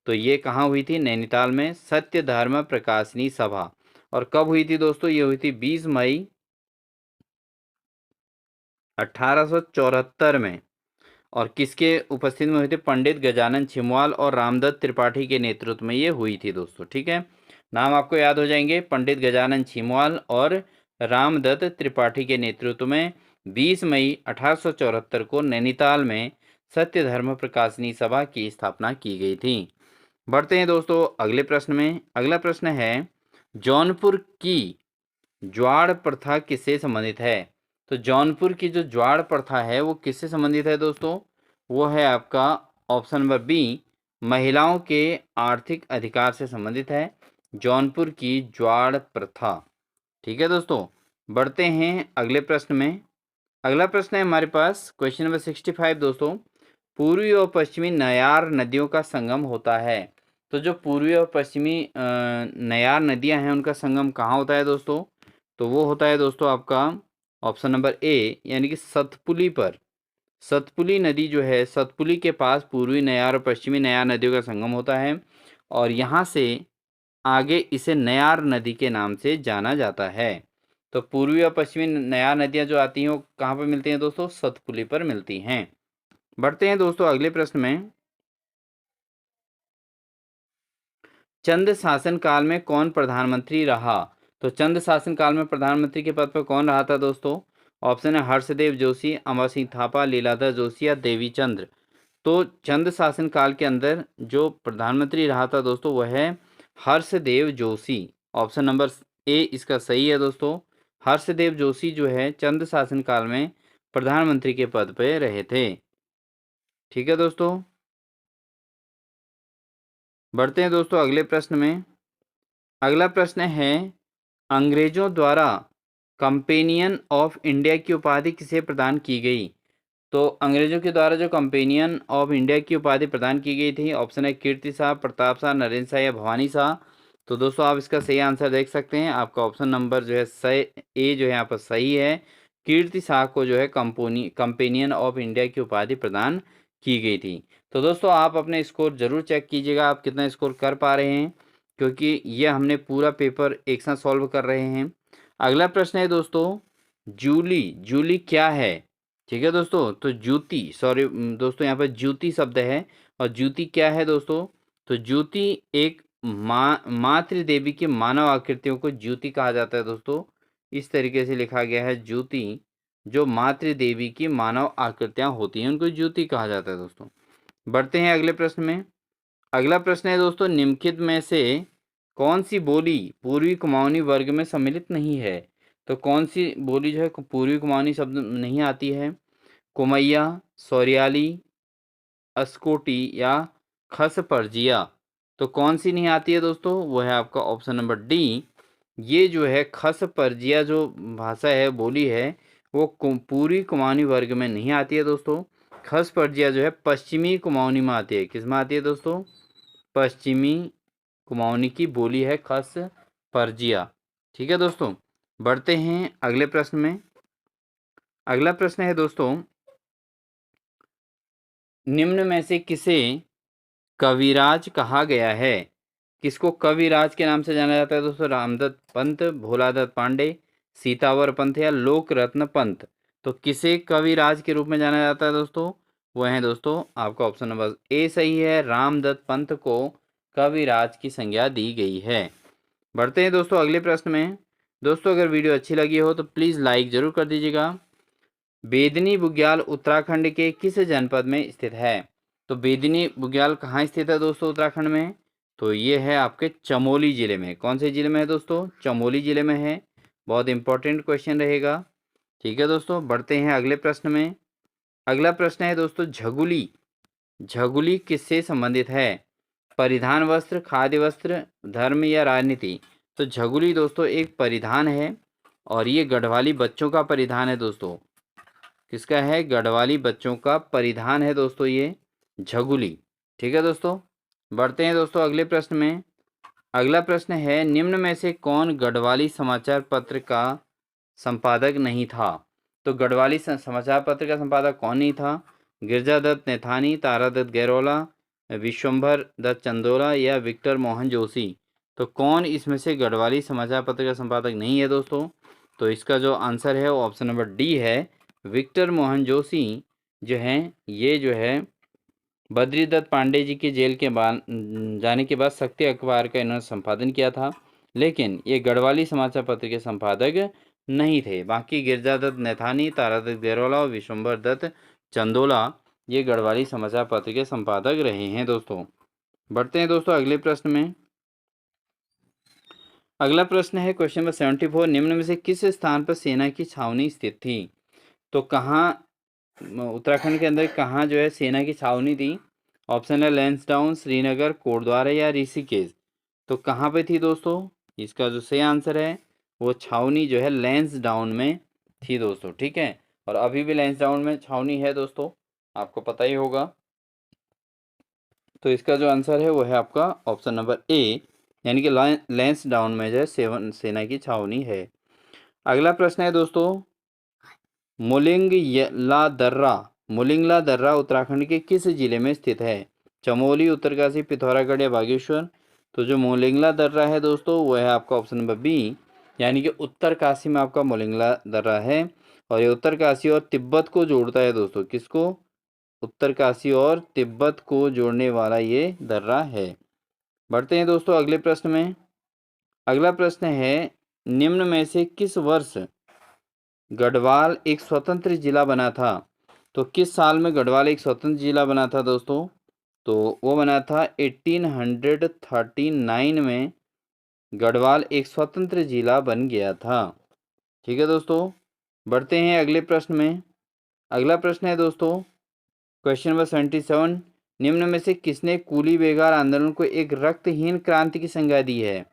तो ये कहाँ हुई थी? नैनीताल में सत्य धर्म प्रकाशनी सभा। और कब हुई थी दोस्तों? ये हुई थी 20 मई 1874 में। और किसके उपस्थिति में हुई थी? पंडित गजानन छिमवाल और रामदत्त त्रिपाठी के नेतृत्व में ये हुई थी दोस्तों। ठीक है, नाम आपको याद हो जाएंगे, पंडित गजानन छिमवाल और रामदत्त त्रिपाठी के नेतृत्व में 20 मई 1874 को नैनीताल में सत्य धर्म प्रकाशनी सभा की स्थापना की गई थी। बढ़ते हैं दोस्तों अगले प्रश्न में। अगला प्रश्न है, जौनपुर की ज्वार प्रथा किससे संबंधित है? तो जौनपुर की जो ज्वार प्रथा है वो किससे संबंधित है दोस्तों? वो है आपका ऑप्शन नंबर बी, महिलाओं के आर्थिक अधिकार से संबंधित है जौनपुर की ज्वार प्रथा। ठीक है दोस्तों, बढ़ते हैं अगले प्रश्न में। अगला प्रश्न है हमारे पास क्वेश्चन नंबर 65 दोस्तों, पूर्वी और पश्चिमी नयार नदियों का संगम होता है। तो जो पूर्वी और पश्चिमी नयार नदियां हैं उनका संगम कहाँ होता है दोस्तों? तो वो होता है दोस्तों आपका ऑप्शन नंबर ए, यानी कि सतपुली पर। सतपुली नदी जो है, सतपुली के पास पूर्वी नयार और पश्चिमी नयार नदियों का संगम होता है और यहाँ से आगे इसे नयार नदी के नाम से जाना जाता है। तो पूर्वी और पश्चिमी नयार नदियाँ जो आती हैं वो कहाँ पर मिलती हैं दोस्तों? सतपुली पर मिलती हैं। बढ़ते हैं दोस्तों अगले प्रश्न में। चंद शासन काल में कौन प्रधानमंत्री रहा? तो चंद शासन काल में प्रधानमंत्री के पद पर कौन रहा था दोस्तों? ऑप्शन है हर्षदेव जोशी, अमर सिंह थापा, लीलाधर जोशी या देवीचंद्र। तो चंद शासन काल के अंदर जो प्रधानमंत्री रहा था दोस्तों वह है Harshadeva Joshi. Option number A इसका सही है दोस्तों। हर्षदेव जोशी जो है चंद शासन काल में प्रधानमंत्री के पद पर रहे थे। ठीक है दोस्तों, बढ़ते हैं दोस्तों अगले प्रश्न में। अगला प्रश्न है, अंग्रेजों द्वारा कंपेनियन ऑफ इंडिया की उपाधि किसे प्रदान की गई? तो अंग्रेजों के द्वारा जो कंपेनियन ऑफ इंडिया की उपाधि प्रदान की गई थी, ऑप्शन है कीर्ति शाह, प्रताप शाह, नरेंद्र शाह या भवानी शाह। तो दोस्तों आप इसका सही आंसर देख सकते हैं, आपका ऑप्शन नंबर जो है सही ए जो है यहाँ पर सही है। कीर्ति शाह को जो है कंपेनियन ऑफ इंडिया की उपाधि प्रदान की गई थी। तो दोस्तों आप अपने स्कोर जरूर चेक कीजिएगा, आप कितना स्कोर कर पा रहे हैं, क्योंकि ये हमने पूरा पेपर एक साथ सॉल्व कर रहे हैं। अगला प्रश्न है दोस्तों, जूली, जूली क्या है? ठीक है दोस्तों, तो ज्योति, सॉरी दोस्तों यहाँ पर ज्योति शब्द है और ज्योति क्या है दोस्तों? तो ज्योति एक मातृ देवी की मानव आकृतियों को ज्योति कहा जाता है दोस्तों। इस तरीके से लिखा गया है, ज्योति जो मातृ देवी की मानव आकृतियां होती हैं उनको ज्योति कहा जाता है दोस्तों। बढ़ते हैं अगले प्रश्न में। अगला प्रश्न है दोस्तों, निम्नलिखित में से कौन सी बोली पूर्वी कुमाऊनी वर्ग में सम्मिलित नहीं है? तो कौन सी बोली जो है पूर्वी कुमाऊनी शब्द नहीं आती है? कुमैया, सौरियाली, अस्कोटी या खस परजिया। तो कौन सी नहीं आती है दोस्तों? वो है आपका ऑप्शन नंबर डी। ये जो है खस परजिया जो भाषा है, बोली है, वो पूर्वी कुमाऊनी वर्ग में नहीं आती है दोस्तों। खस परजिया जो है पश्चिमी कुमाऊनी में आती है। किस में आती है दोस्तों? पश्चिमी कुमाऊनी की बोली है खस परजिया। ठीक है दोस्तों, बढ़ते हैं अगले प्रश्न में। अगला प्रश्न है दोस्तों, निम्न में से किसे कविराज कहा गया है? किसको कविराज के नाम से जाना जाता है दोस्तों? रामदत्त पंत, भोलादत्त पांडे, सीतावर पंत या लोक रत्न पंत। तो किसे कविराज के रूप में जाना जाता है दोस्तों? वह है दोस्तों आपका ऑप्शन नंबर ए सही है, रामदत्त पंत को कविराज की संज्ञा दी गई है। बढ़ते हैं दोस्तों अगले प्रश्न में। दोस्तों अगर वीडियो अच्छी लगी हो तो प्लीज़ लाइक ज़रूर कर दीजिएगा। बेदनी बुग्याल उत्तराखंड के किस जनपद में स्थित है? तो बेदनी बुग्याल कहाँ स्थित है दोस्तों उत्तराखंड में? तो ये है आपके चमोली ज़िले में। कौन से ज़िले में है दोस्तों? चमोली ज़िले में है। बहुत इंपॉर्टेंट क्वेश्चन रहेगा। ठीक है दोस्तों, बढ़ते हैं अगले प्रश्न में। अगला प्रश्न है दोस्तों, झगुली, झगुली किससे संबंधित है? परिधान वस्त्र, खाद्य वस्त्र, धर्म या राजनीति। तो झगुली दोस्तों एक परिधान है और ये गढ़वाली बच्चों का परिधान है दोस्तों। किसका है? गढ़वाली बच्चों का परिधान है दोस्तों ये झगुली। ठीक है दोस्तों, बढ़ते हैं दोस्तों अगले प्रश्न में। अगला प्रश्न है, निम्न में से कौन गढ़वाली समाचार पत्र का संपादक नहीं था? तो गढ़वाली समाचार पत्र का संपादक कौन नहीं था? गिरजादत्त नैथानी, तारादत्त गैरोला, विश्वंभर दत्त चंदोला या विक्टर मोहन जोशी। तो कौन इसमें से गढ़वाली समाचार पत्र का संपादक नहीं है दोस्तों? तो इसका जो आंसर है वो ऑप्शन नंबर डी है, विक्टर मोहन जोशी जो हैं ये जो है बद्रीदत्त पांडे जी के जेल के बाद जाने के बाद शक्ति अखबार का इन्होंने संपादन किया था, लेकिन ये गढ़वाली समाचार पत्र के संपादक नहीं थे। बाकी गिरजादत्त नैथानी, तारादत्त गैरोला और विश्वंभर दत्त चंदोला ये गढ़वाली समाचार पत्र के संपादक रहे हैं दोस्तों। बढ़ते हैं दोस्तों अगले प्रश्न में। अगला प्रश्न है क्वेश्चन नंबर 74, निम्न में से किस स्थान पर सेना की छावनी स्थित थी? तो कहाँ उत्तराखंड के अंदर कहाँ जो है सेना की छावनी थी? ऑप्शन है लैंसडाउन, श्रीनगर, कोटद्वार या ऋषिकेश। तो कहाँ पे थी दोस्तों? इसका जो सही आंसर है वो छावनी जो है लैंसडाउन में थी दोस्तों। ठीक है, और अभी भी लैंसडाउन में छावनी है दोस्तों, आपको पता ही होगा। तो इसका जो आंसर है वो है आपका ऑप्शन नंबर ए, यानी कि लैंसडाउन में जो है सेना की छावनी है। अगला प्रश्न है दोस्तों, मुलिंगला दर्रा उत्तराखंड के किस जिले में स्थित है? चमोली, उत्तरकाशी, पिथौरागढ़ या बागेश्वर। तो जो मोलिंगला दर्रा है दोस्तों वो है आपका ऑप्शन नंबर बी, यानी कि उत्तरकाशी में आपका मोलिंगला दर्रा है। और ये उत्तरकाशी और तिब्बत को जोड़ता है दोस्तों। किसको? उत्तरकाशी और तिब्बत को जोड़ने वाला ये दर्रा है। बढ़ते हैं दोस्तों अगले प्रश्न में। अगला प्रश्न है, निम्न में से किस वर्ष गढ़वाल एक स्वतंत्र जिला बना था? तो किस साल में गढ़वाल एक स्वतंत्र जिला बना था दोस्तों? तो वो बना था 1839 में गढ़वाल एक स्वतंत्र जिला बन गया था। ठीक है दोस्तों, बढ़ते हैं अगले प्रश्न में। अगला प्रश्न है दोस्तों क्वेश्चन नंबर 77, निम्न में से किसने कूली बेगार आंदोलन को एक रक्तहीन क्रांति की संज्ञा दी है?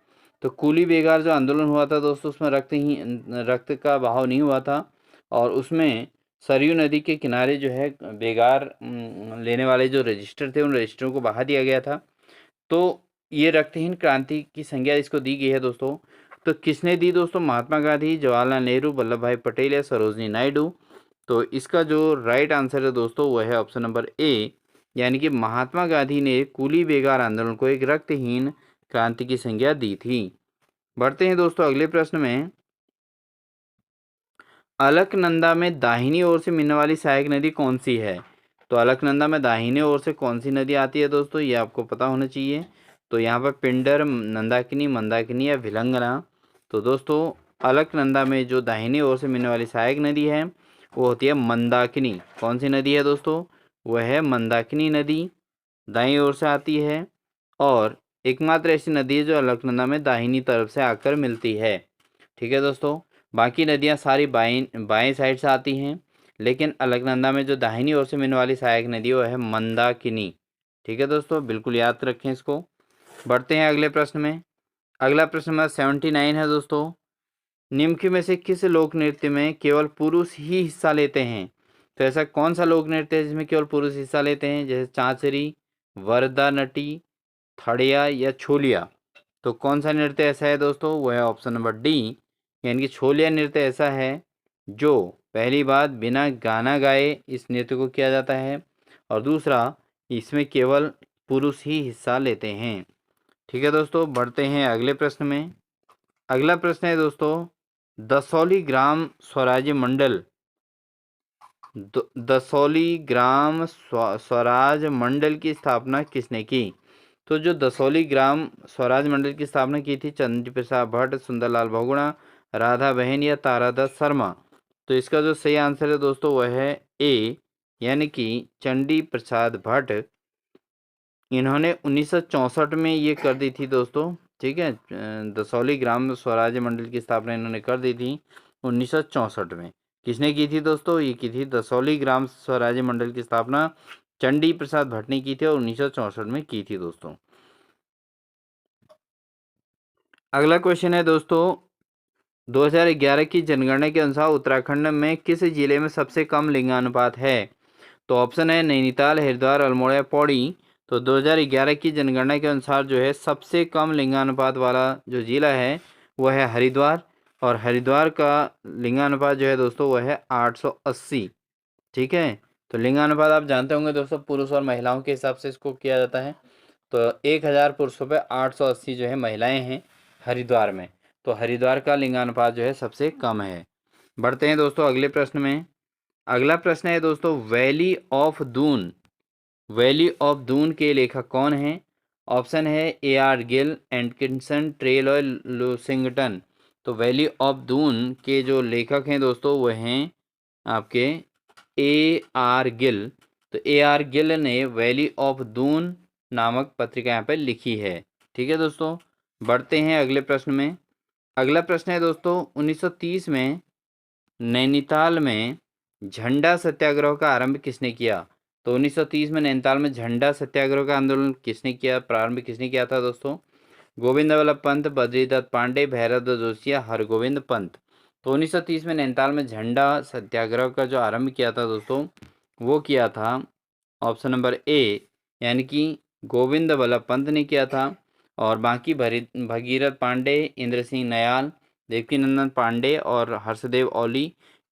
तो कूली बेगार जो आंदोलन हुआ था दोस्तों उसमें रक्त का बहाव नहीं हुआ था, और उसमें सरयू नदी के किनारे जो है बेगार लेने वाले जो रजिस्टर थे उन रजिस्टरों को बहा दिया गया था। तो ये रक्तहीन क्रांति की संज्ञा इसको दी गई है दोस्तों। तो किसने दी दोस्तों? महात्मा गांधी, जवाहरलाल नेहरू, वल्लभ भाई पटेल या सरोजनी नायडू। तो इसका जो राइट आंसर है दोस्तों वो है ऑप्शन नंबर ए, यानी कि महात्मा गांधी ने कूली बेगार आंदोलन को एक रक्तहीन क्रांति की संज्ञा दी थी। बढ़ते हैं दोस्तों अगले प्रश्न में। अलकनंदा में दाहिनी ओर से मिलने वाली सहायक नदी कौन सी है? तो अलकनंदा में दाहिने ओर से कौन सी नदी आती है दोस्तों, ये आपको पता होना चाहिए। तो यहाँ पर पिंडर, नंदाकिनी, मंदाकिनी या भिलंगना। तो दोस्तों अलकनंदा में जो दाहिनी ओर से मिलने वाली सहायक नदी है वो होती है मंदाकिनी। कौन सी नदी है दोस्तों? वह है मंदाकिनी नदी, दाईं ओर से आती है और एकमात्र ऐसी नदी है जो अलकनंदा में दाहिनी तरफ से आकर मिलती है। ठीक है दोस्तों, बाकी नदियाँ सारी बाएं साइड से आती हैं, लेकिन अलकनंदा में जो दाहिनी ओर से मिलने वाली सहायक नदी वो है मंदाकिनी। ठीक है दोस्तों, बिल्कुल याद रखें इसको। बढ़ते हैं अगले प्रश्न में। अगला प्रश्न नंबर 79 है दोस्तों, निम्न में से किस लोक नृत्य में केवल पुरुष ही हिस्सा लेते हैं? तो ऐसा कौन सा लोक नृत्य है जिसमें केवल पुरुष हिस्सा लेते हैं? जैसे चांचरी, वरदा नटी, थड़िया या छोलिया। तो कौन सा नृत्य ऐसा है दोस्तों? वो है ऑप्शन नंबर डी, यानी कि छोलिया नृत्य ऐसा है जो पहली बात बिना गाना गाए इस नृत्य को किया जाता है, और दूसरा इसमें केवल पुरुष ही हिस्सा लेते हैं। ठीक है दोस्तों, बढ़ते हैं अगले प्रश्न में। अगला प्रश्न है दोस्तों, दसौली ग्राम स्वराज्य मंडल दसौली ग्राम स्वराज मंडल की स्थापना किसने की? तो जो दसौली ग्राम स्वराज मंडल की स्थापना की थी चंद्र प्रसाद भट्ट, सुंदरलाल बहुगुणा, राधा बहन या तारादत्त शर्मा। तो इसका जो सही आंसर है दोस्तों वह है ए, यानी कि चंडी प्रसाद भट्ट। इन्होंने 1964 में ये कर दी थी दोस्तों। ठीक है, दसौली ग्राम स्वराज्य मंडल की स्थापना इन्होंने कर दी थी 1964 में। किसने की थी दोस्तों? ये की थी दसौली ग्राम स्वराज्य मंडल की स्थापना चंडी प्रसाद भट्ट ने की थी और 1964 में की थी दोस्तों। अगला क्वेश्चन है दोस्तों, 2011 की जनगणना के अनुसार उत्तराखंड में किस जिले में सबसे कम लिंगानुपात है? तो ऑप्शन है नैनीताल, हरिद्वार, अल्मोड़ा या पौड़ी। तो 2011 की जनगणना के अनुसार जो है सबसे कम लिंगानुपात वाला जो जिला है वह है हरिद्वार, और हरिद्वार का लिंगानुपात जो है दोस्तों वह है 880। ठीक है, तो लिंगानुपात आप जानते होंगे दोस्तों, पुरुष और महिलाओं के हिसाब से इसको किया जाता है। तो 1000 पुरुषों पे 880 जो है महिलाएं हैं हरिद्वार में। तो हरिद्वार का लिंगानुपात जो है सबसे कम है। बढ़ते हैं दोस्तों अगले प्रश्न में। अगला प्रश्न है दोस्तों, valley of Doon, valley of Doon के लेखक कौन हैं? ऑप्शन है A.R. गिल, एटकिंसन, ट्रेल और लूसिंगटन। तो वैली ऑफ दून के जो लेखक हैं दोस्तों वह हैं आपके A.R. गिल। तो A.R. गिल ने वैली ऑफ दून नामक पत्रिका यहाँ पर लिखी है। ठीक है दोस्तों, बढ़ते हैं अगले प्रश्न में। अगला प्रश्न है दोस्तों, 1930 में नैनीताल में झंडा सत्याग्रह का आरंभ किसने किया? तो 1930 में नैनीताल में झंडा सत्याग्रह का आंदोलन किसने किया, प्रारंभ किसने किया था दोस्तों? गोविंद वल्लभ पंत, बद्रीदत्त पांडे, भैरवदत्त जोशी या हरगोविंद पंत। तो 1930 में नैनीताल में झंडा सत्याग्रह का जो आरंभ किया था दोस्तों वो किया था ऑप्शन नंबर ए, यानी कि गोविंद वल्लभ पंत ने किया था। और बाकी भगीरथ पांडे, इंद्र सिंह नयाल, देवकीनंदन पांडे और हर्षदेव औली,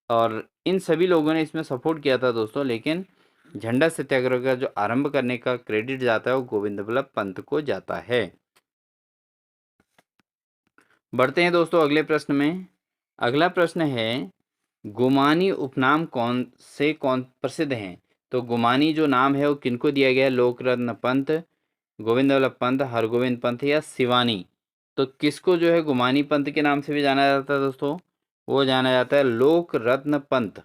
और इन सभी लोगों ने इसमें सपोर्ट किया था दोस्तों, लेकिन झंडा सत्याग्रह का जो आरंभ करने का क्रेडिट जाता है वो गोविंद वल्लभ पंत को जाता है। बढ़ते हैं दोस्तों अगले प्रश्न में। अगला प्रश्न है, गुमानी उपनाम कौन प्रसिद्ध हैं? तो गुमानी जो नाम है वो किनको दिया गया है? लोकरत्न पंत, गोविंद वल्लभ पंत, हरगोविंद पंत या शिवानी। तो किसको जो है गुमानी पंत के नाम से भी जाना जाता है दोस्तों? वो जाना जाता है लोक रत्न पंत।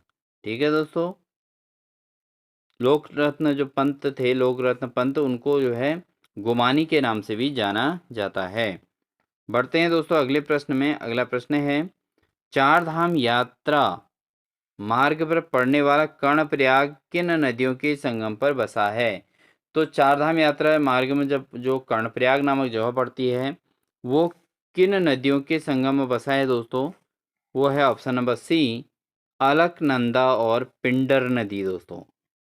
ठीक है दोस्तों, लोक रत्न जो पंत थे, लोक रत्न पंत, उनको जो है गुमानी के नाम से भी जाना जाता है। बढ़ते हैं दोस्तों अगले प्रश्न में। अगला प्रश्न है, चार धाम यात्रा मार्ग पर पड़ने वाला कर्णप्रयाग किन नदियों के संगम पर बसा है? तो चार धाम यात्रा मार्ग में जब जो कर्णप्रयाग नामक जगह पड़ती है वो किन नदियों के संगम में बसा है दोस्तों? वो है ऑप्शन नंबर सी, अलकनंदा और पिंडर नदी दोस्तों।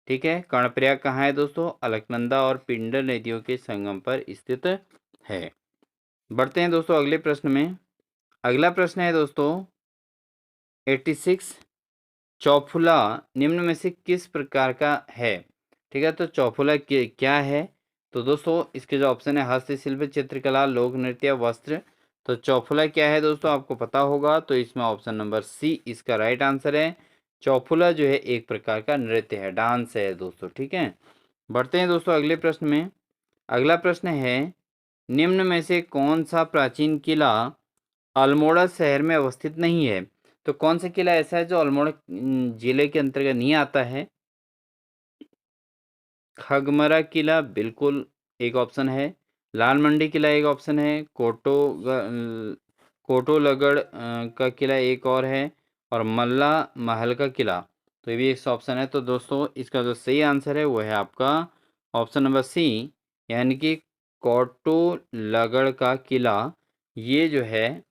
ठीक है, कर्णप्रयाग कहाँ है दोस्तों? अलकनंदा और पिंडर नदियों के संगम पर स्थित है। बढ़ते हैं दोस्तों अगले प्रश्न में। अगला प्रश्न है दोस्तों 86, चौफुला निम्न में से किस प्रकार का है? ठीक है, तो चौफुला क्या है? तो दोस्तों इसके जो ऑप्शन है हस्तशिल्प, चित्रकला, लोक नृत्य, वस्त्र। तो चौफुला क्या है दोस्तों आपको पता होगा, तो इसमें ऑप्शन नंबर सी इसका राइट आंसर है। चौफुला जो है एक प्रकार का नृत्य है, डांस है दोस्तों। ठीक है, बढ़ते हैं दोस्तों अगले प्रश्न में। अगला प्रश्न है, निम्न में से कौन सा प्राचीन किला अल्मोड़ा शहर में अवस्थित नहीं है? तो कौन सा किला ऐसा है जो अल्मोड़ा जिले के अंतर्गत नहीं आता है? खगमरा किला बिल्कुल एक ऑप्शन है, लाल मंडी किला एक ऑप्शन है, कोटोलगढ़ का किला एक और है, और मल्ला महल का किला, तो ये भी एक ऑप्शन है। तो दोस्तों इसका जो सही आंसर है वो है आपका ऑप्शन नंबर सी, यानी कि कोटोलगढ़ का किला। ये जो है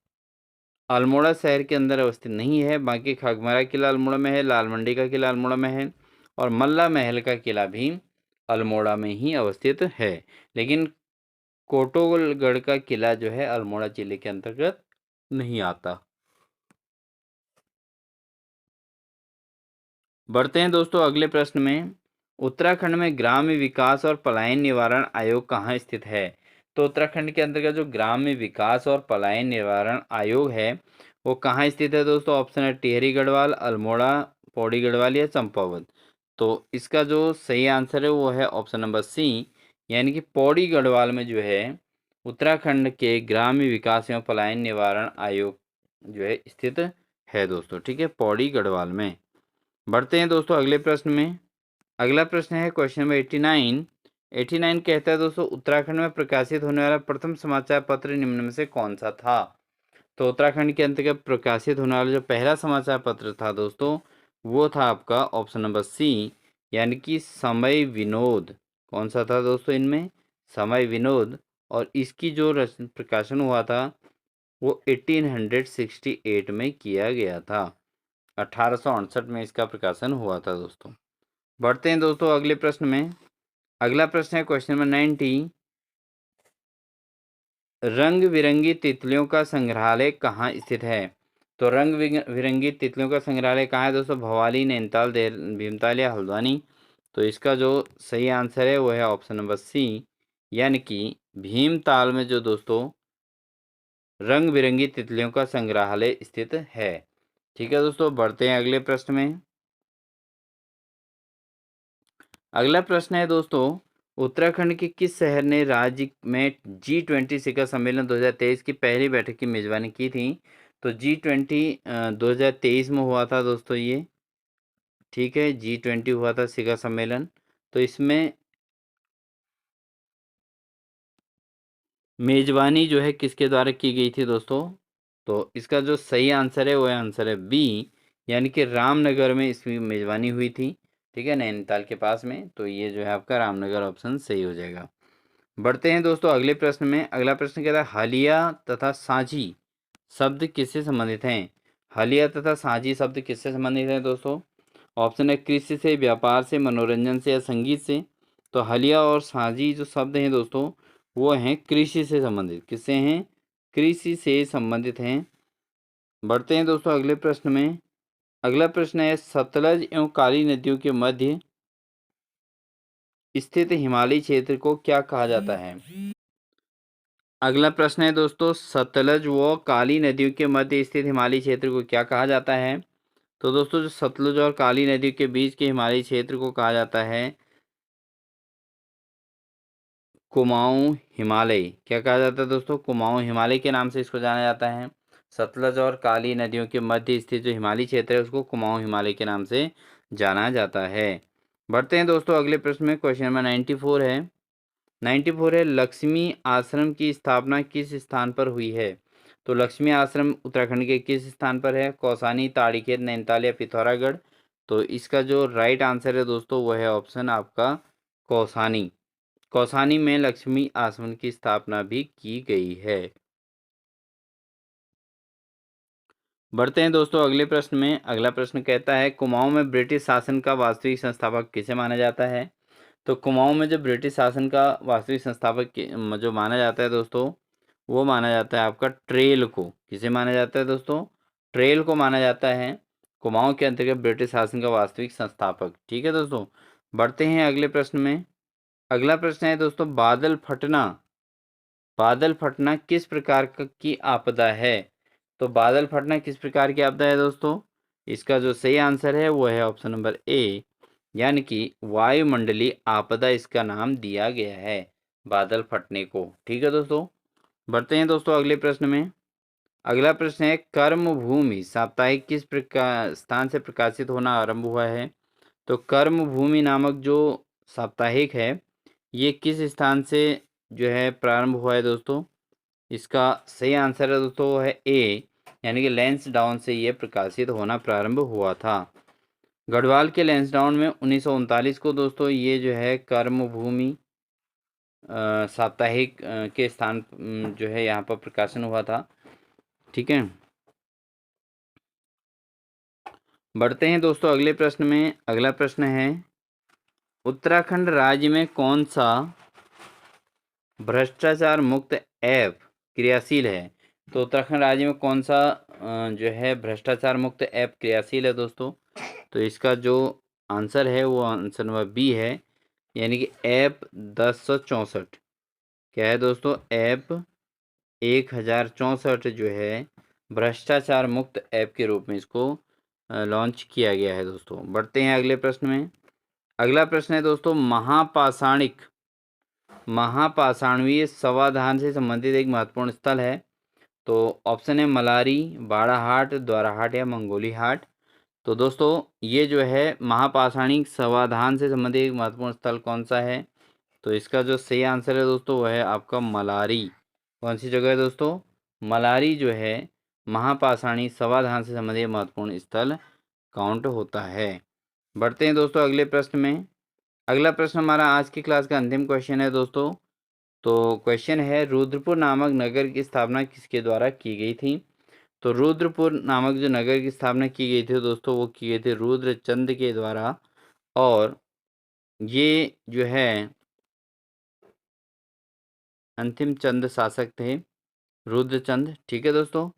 अल्मोड़ा शहर के अंदर अवस्थित नहीं है। बाकी खगमरा किला अल्मोड़ा में है, लाल मंडी का किला अल्मोड़ा में है, और मल्ला महल का किला भी अल्मोड़ा में ही अवस्थित है। लेकिन कोटोलगढ़ का किला जो है अल्मोड़ा जिले के अंतर्गत नहीं आता। बढ़ते हैं दोस्तों अगले प्रश्न में। उत्तराखंड में ग्राम्य विकास और पलायन निवारण आयोग कहाँ स्थित है? तो उत्तराखंड के अंतर्गत जो ग्राम्य विकास और पलायन निवारण आयोग है वो कहाँ स्थित है दोस्तों? ऑप्शन है टिहरी गढ़वाल, अल्मोड़ा, पौड़ी गढ़वाल या चंपावत। तो इसका जो सही आंसर है वो है ऑप्शन नंबर सी, यानी कि पौड़ी गढ़वाल में जो है उत्तराखंड के ग्राम्य विकास एवं पलायन निवारण आयोग जो है स्थित है दोस्तों। ठीक है, पौड़ी गढ़वाल में। बढ़ते हैं दोस्तों अगले प्रश्न में। अगला प्रश्न है क्वेश्चन नंबर 89। 89 कहता है दोस्तों, उत्तराखंड में प्रकाशित होने वाला प्रथम समाचार पत्र निम्न में से कौन सा था? तो उत्तराखंड के अंतर्गत प्रकाशित होने वाला जो पहला समाचार पत्र था दोस्तों वो था आपका ऑप्शन नंबर सी, यानी कि समय विनोद। कौन सा था दोस्तों इनमें? समय विनोद। और इसकी जो प्रकाशन हुआ था वो 1868 में किया गया था। 1868 में इसका प्रकाशन हुआ था दोस्तों। बढ़ते हैं दोस्तों अगले प्रश्न में। अगला प्रश्न है क्वेश्चन नंबर 90। रंग बिरंगी तितलियों का संग्रहालय कहाँ स्थित है? तो रंग बिरंगी तितलियों का संग्रहालय कहाँ है दोस्तों? भवाली, नैनीताल, भीमताल या हल्द्वानी? तो इसका जो सही आंसर है वो है ऑप्शन नंबर सी, यानी कि भीमताल में जो दोस्तों रंग बिरंगी तितलियों का संग्रहालय स्थित है। ठीक है दोस्तों, बढ़ते हैं अगले प्रश्न में। अगला प्रश्न है दोस्तों, उत्तराखंड के किस शहर ने राज्य में G20 शिखर सम्मेलन 2023 की पहली बैठक की मेजबानी की थी? तो G20 2023 में हुआ था दोस्तों ये। ठीक है, G20 हुआ था शिखर सम्मेलन। तो इसमें मेजबानी जो है किसके द्वारा की गई थी दोस्तों? तो इसका जो सही आंसर है वो आंसर है बी, यानी कि रामनगर में इसकी मेजबानी हुई थी। ठीक है, नैनीताल के पास में। तो ये जो है आपका रामनगर ऑप्शन सही हो जाएगा। बढ़ते हैं दोस्तों अगले प्रश्न में। अगला प्रश्न कहता है हालिया तथा साझी शब्द किससे संबंधित हैं? हालिया तथा साझी शब्द किससे संबंधित हैं दोस्तों? ऑप्शन है कृषि से, व्यापार से, मनोरंजन से या संगीत से। तो हालिया और साझी जो शब्द हैं दोस्तों वो हैं कृषि से संबंधित। किससे हैं? कृषि से संबंधित हैं। बढ़ते हैं दोस्तों अगले प्रश्न में। अगला प्रश्न है सतलज एवं काली नदियों के मध्य स्थित हिमालयी क्षेत्र को क्या कहा जाता है? अगला प्रश्न है दोस्तों सतलज व काली नदियों के मध्य स्थित हिमालयी क्षेत्र को क्या कहा जाता है? तो दोस्तों जो सतलुज और काली नदी के बीच के हिमालयी क्षेत्र को कहा जाता है कुमाऊं हिमालय। क्या कहा जाता है दोस्तों? कुमाऊं हिमालय के नाम से इसको जाना जाता है। सतलज और काली नदियों के मध्य स्थित जो हिमालयी क्षेत्र है उसको कुमाऊं हिमालय के नाम से जाना जाता है। बढ़ते हैं दोस्तों अगले प्रश्न में। क्वेश्चन नंबर 94 है। 94 है लक्ष्मी आश्रम की स्थापना किस स्थान पर हुई है? तो लक्ष्मी आश्रम उत्तराखंड के किस स्थान पर है? कौसानी, ताड़ीखेत, नैनीताल या पिथौरागढ़? तो इसका जो राइट आंसर है दोस्तों वो है ऑप्शन आपका कौसानी। कौसानी में लक्ष्मी आश्रम की स्थापना भी की गई है। बढ़ते हैं दोस्तों अगले प्रश्न में। अगला प्रश्न कहता है कुमाऊं में ब्रिटिश शासन का वास्तविक संस्थापक किसे माना जाता है? तो कुमाऊं में जो ब्रिटिश शासन का वास्तविक संस्थापक जो माना जाता है दोस्तों वो माना जाता है आपका ट्रेल को। किसे माना जाता है दोस्तों? ट्रेल को माना जाता है कुमाऊं के अंतर्गत ब्रिटिश शासन का वास्तविक संस्थापक। ठीक है दोस्तों, बढ़ते हैं अगले प्रश्न में। अगला प्रश्न है दोस्तों बादल फटना। बादल फटना किस प्रकार की आपदा है? तो बादल फटना किस प्रकार की आपदा है दोस्तों? इसका जो सही आंसर है वो है ऑप्शन नंबर ए, यानी कि वायुमंडलीय आपदा इसका नाम दिया गया है बादल फटने को। ठीक है दोस्तों, बढ़ते हैं दोस्तों अगले प्रश्न में। अगला प्रश्न है कर्मभूमि साप्ताहिक किस प्रकार स्थान से प्रकाशित होना आरंभ हुआ है? तो कर्मभूमि नामक जो साप्ताहिक है ये किस स्थान से जो है प्रारंभ हुआ है दोस्तों? इसका सही आंसर है दोस्तों वो है ए, यानी कि लैंसडाउन से ये प्रकाशित होना प्रारंभ हुआ था। गढ़वाल के लैंसडाउन में 1939 को दोस्तों ये जो है कर्मभूमि साप्ताहिक के स्थान जो है यहाँ पर प्रकाशन हुआ था। ठीक है, बढ़ते हैं दोस्तों अगले प्रश्न में। अगला प्रश्न है उत्तराखंड राज्य में कौन सा भ्रष्टाचार मुक्त ऐप क्रियाशील है? तो उत्तराखंड राज्य में कौन सा जो है भ्रष्टाचार मुक्त ऐप क्रियाशील है दोस्तों? तो इसका जो आंसर है वो आंसर नंबर बी है, यानी कि ऐप 1064। क्या है दोस्तों? ऐप 1064 जो है भ्रष्टाचार मुक्त ऐप के रूप में इसको लॉन्च किया गया है दोस्तों। बढ़ते हैं अगले प्रश्न में। अगला प्रश्न है दोस्तों महापाषाणवीय समाधान से संबंधित एक महत्वपूर्ण स्थल है। तो ऑप्शन है मलारी, बाड़ाहाट, द्वाराहाट या मंगोली हाट। तो दोस्तों ये जो है महापाषाणिक समाधान से संबंधित एक महत्वपूर्ण स्थल कौन सा है? तो इसका जो सही आंसर है दोस्तों वह है आपका मलारी। कौन सी जगह है दोस्तों? मलारी जो है महापाषाणी समाधान से संबंधित महत्वपूर्ण स्थल काउंट होता है। बढ़ते हैं दोस्तों अगले प्रश्न में। अगला प्रश्न हमारा आज की क्लास का अंतिम क्वेश्चन है दोस्तों। तो क्वेश्चन है, रुद्रपुर नामक नगर की स्थापना किसके द्वारा की गई थी? तो रुद्रपुर नामक जो नगर की स्थापना की गई थी दोस्तों, वो की गई थी रुद्रचंद के द्वारा। और ये जो है अंतिम चंद शासक थे, रुद्रचंद। ठीक है दोस्तों।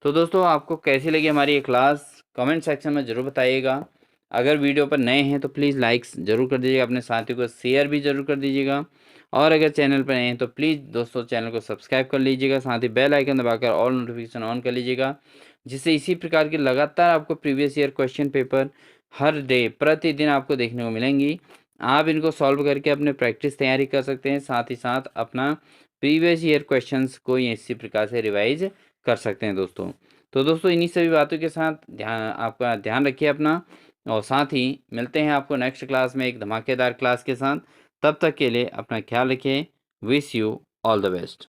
तो दोस्तों आपको कैसी लगी हमारी ये क्लास, कमेंट सेक्शन में ज़रूर बताइएगा। अगर वीडियो पर नए हैं तो प्लीज़ लाइक्स ज़रूर कर दीजिएगा, अपने साथियों को शेयर भी ज़रूर कर दीजिएगा। और अगर चैनल पर नए हैं तो प्लीज़ दोस्तों चैनल को सब्सक्राइब कर लीजिएगा, साथ ही बेल आइकन दबाकर ऑल नोटिफिकेशन ऑन कर लीजिएगा, जिससे इसी प्रकार के लगातार आपको प्रीवियस ईयर क्वेश्चन पेपर हर डे प्रतिदिन आपको देखने को मिलेंगी। आप इनको सॉल्व करके अपने प्रैक्टिस तैयारी कर सकते हैं, साथ ही साथ अपना प्रीवियस ईयर क्वेश्चंस को इसी प्रकार से रिवाइज कर सकते हैं दोस्तों। तो दोस्तों इन्हीं सभी बातों के साथ आपका ध्यान रखिए अपना, और साथ ही मिलते हैं आपको नेक्स्ट क्लास में एक धमाकेदार क्लास के साथ। तब तक के लिए अपना ख्याल रखिए। Wish you all the best.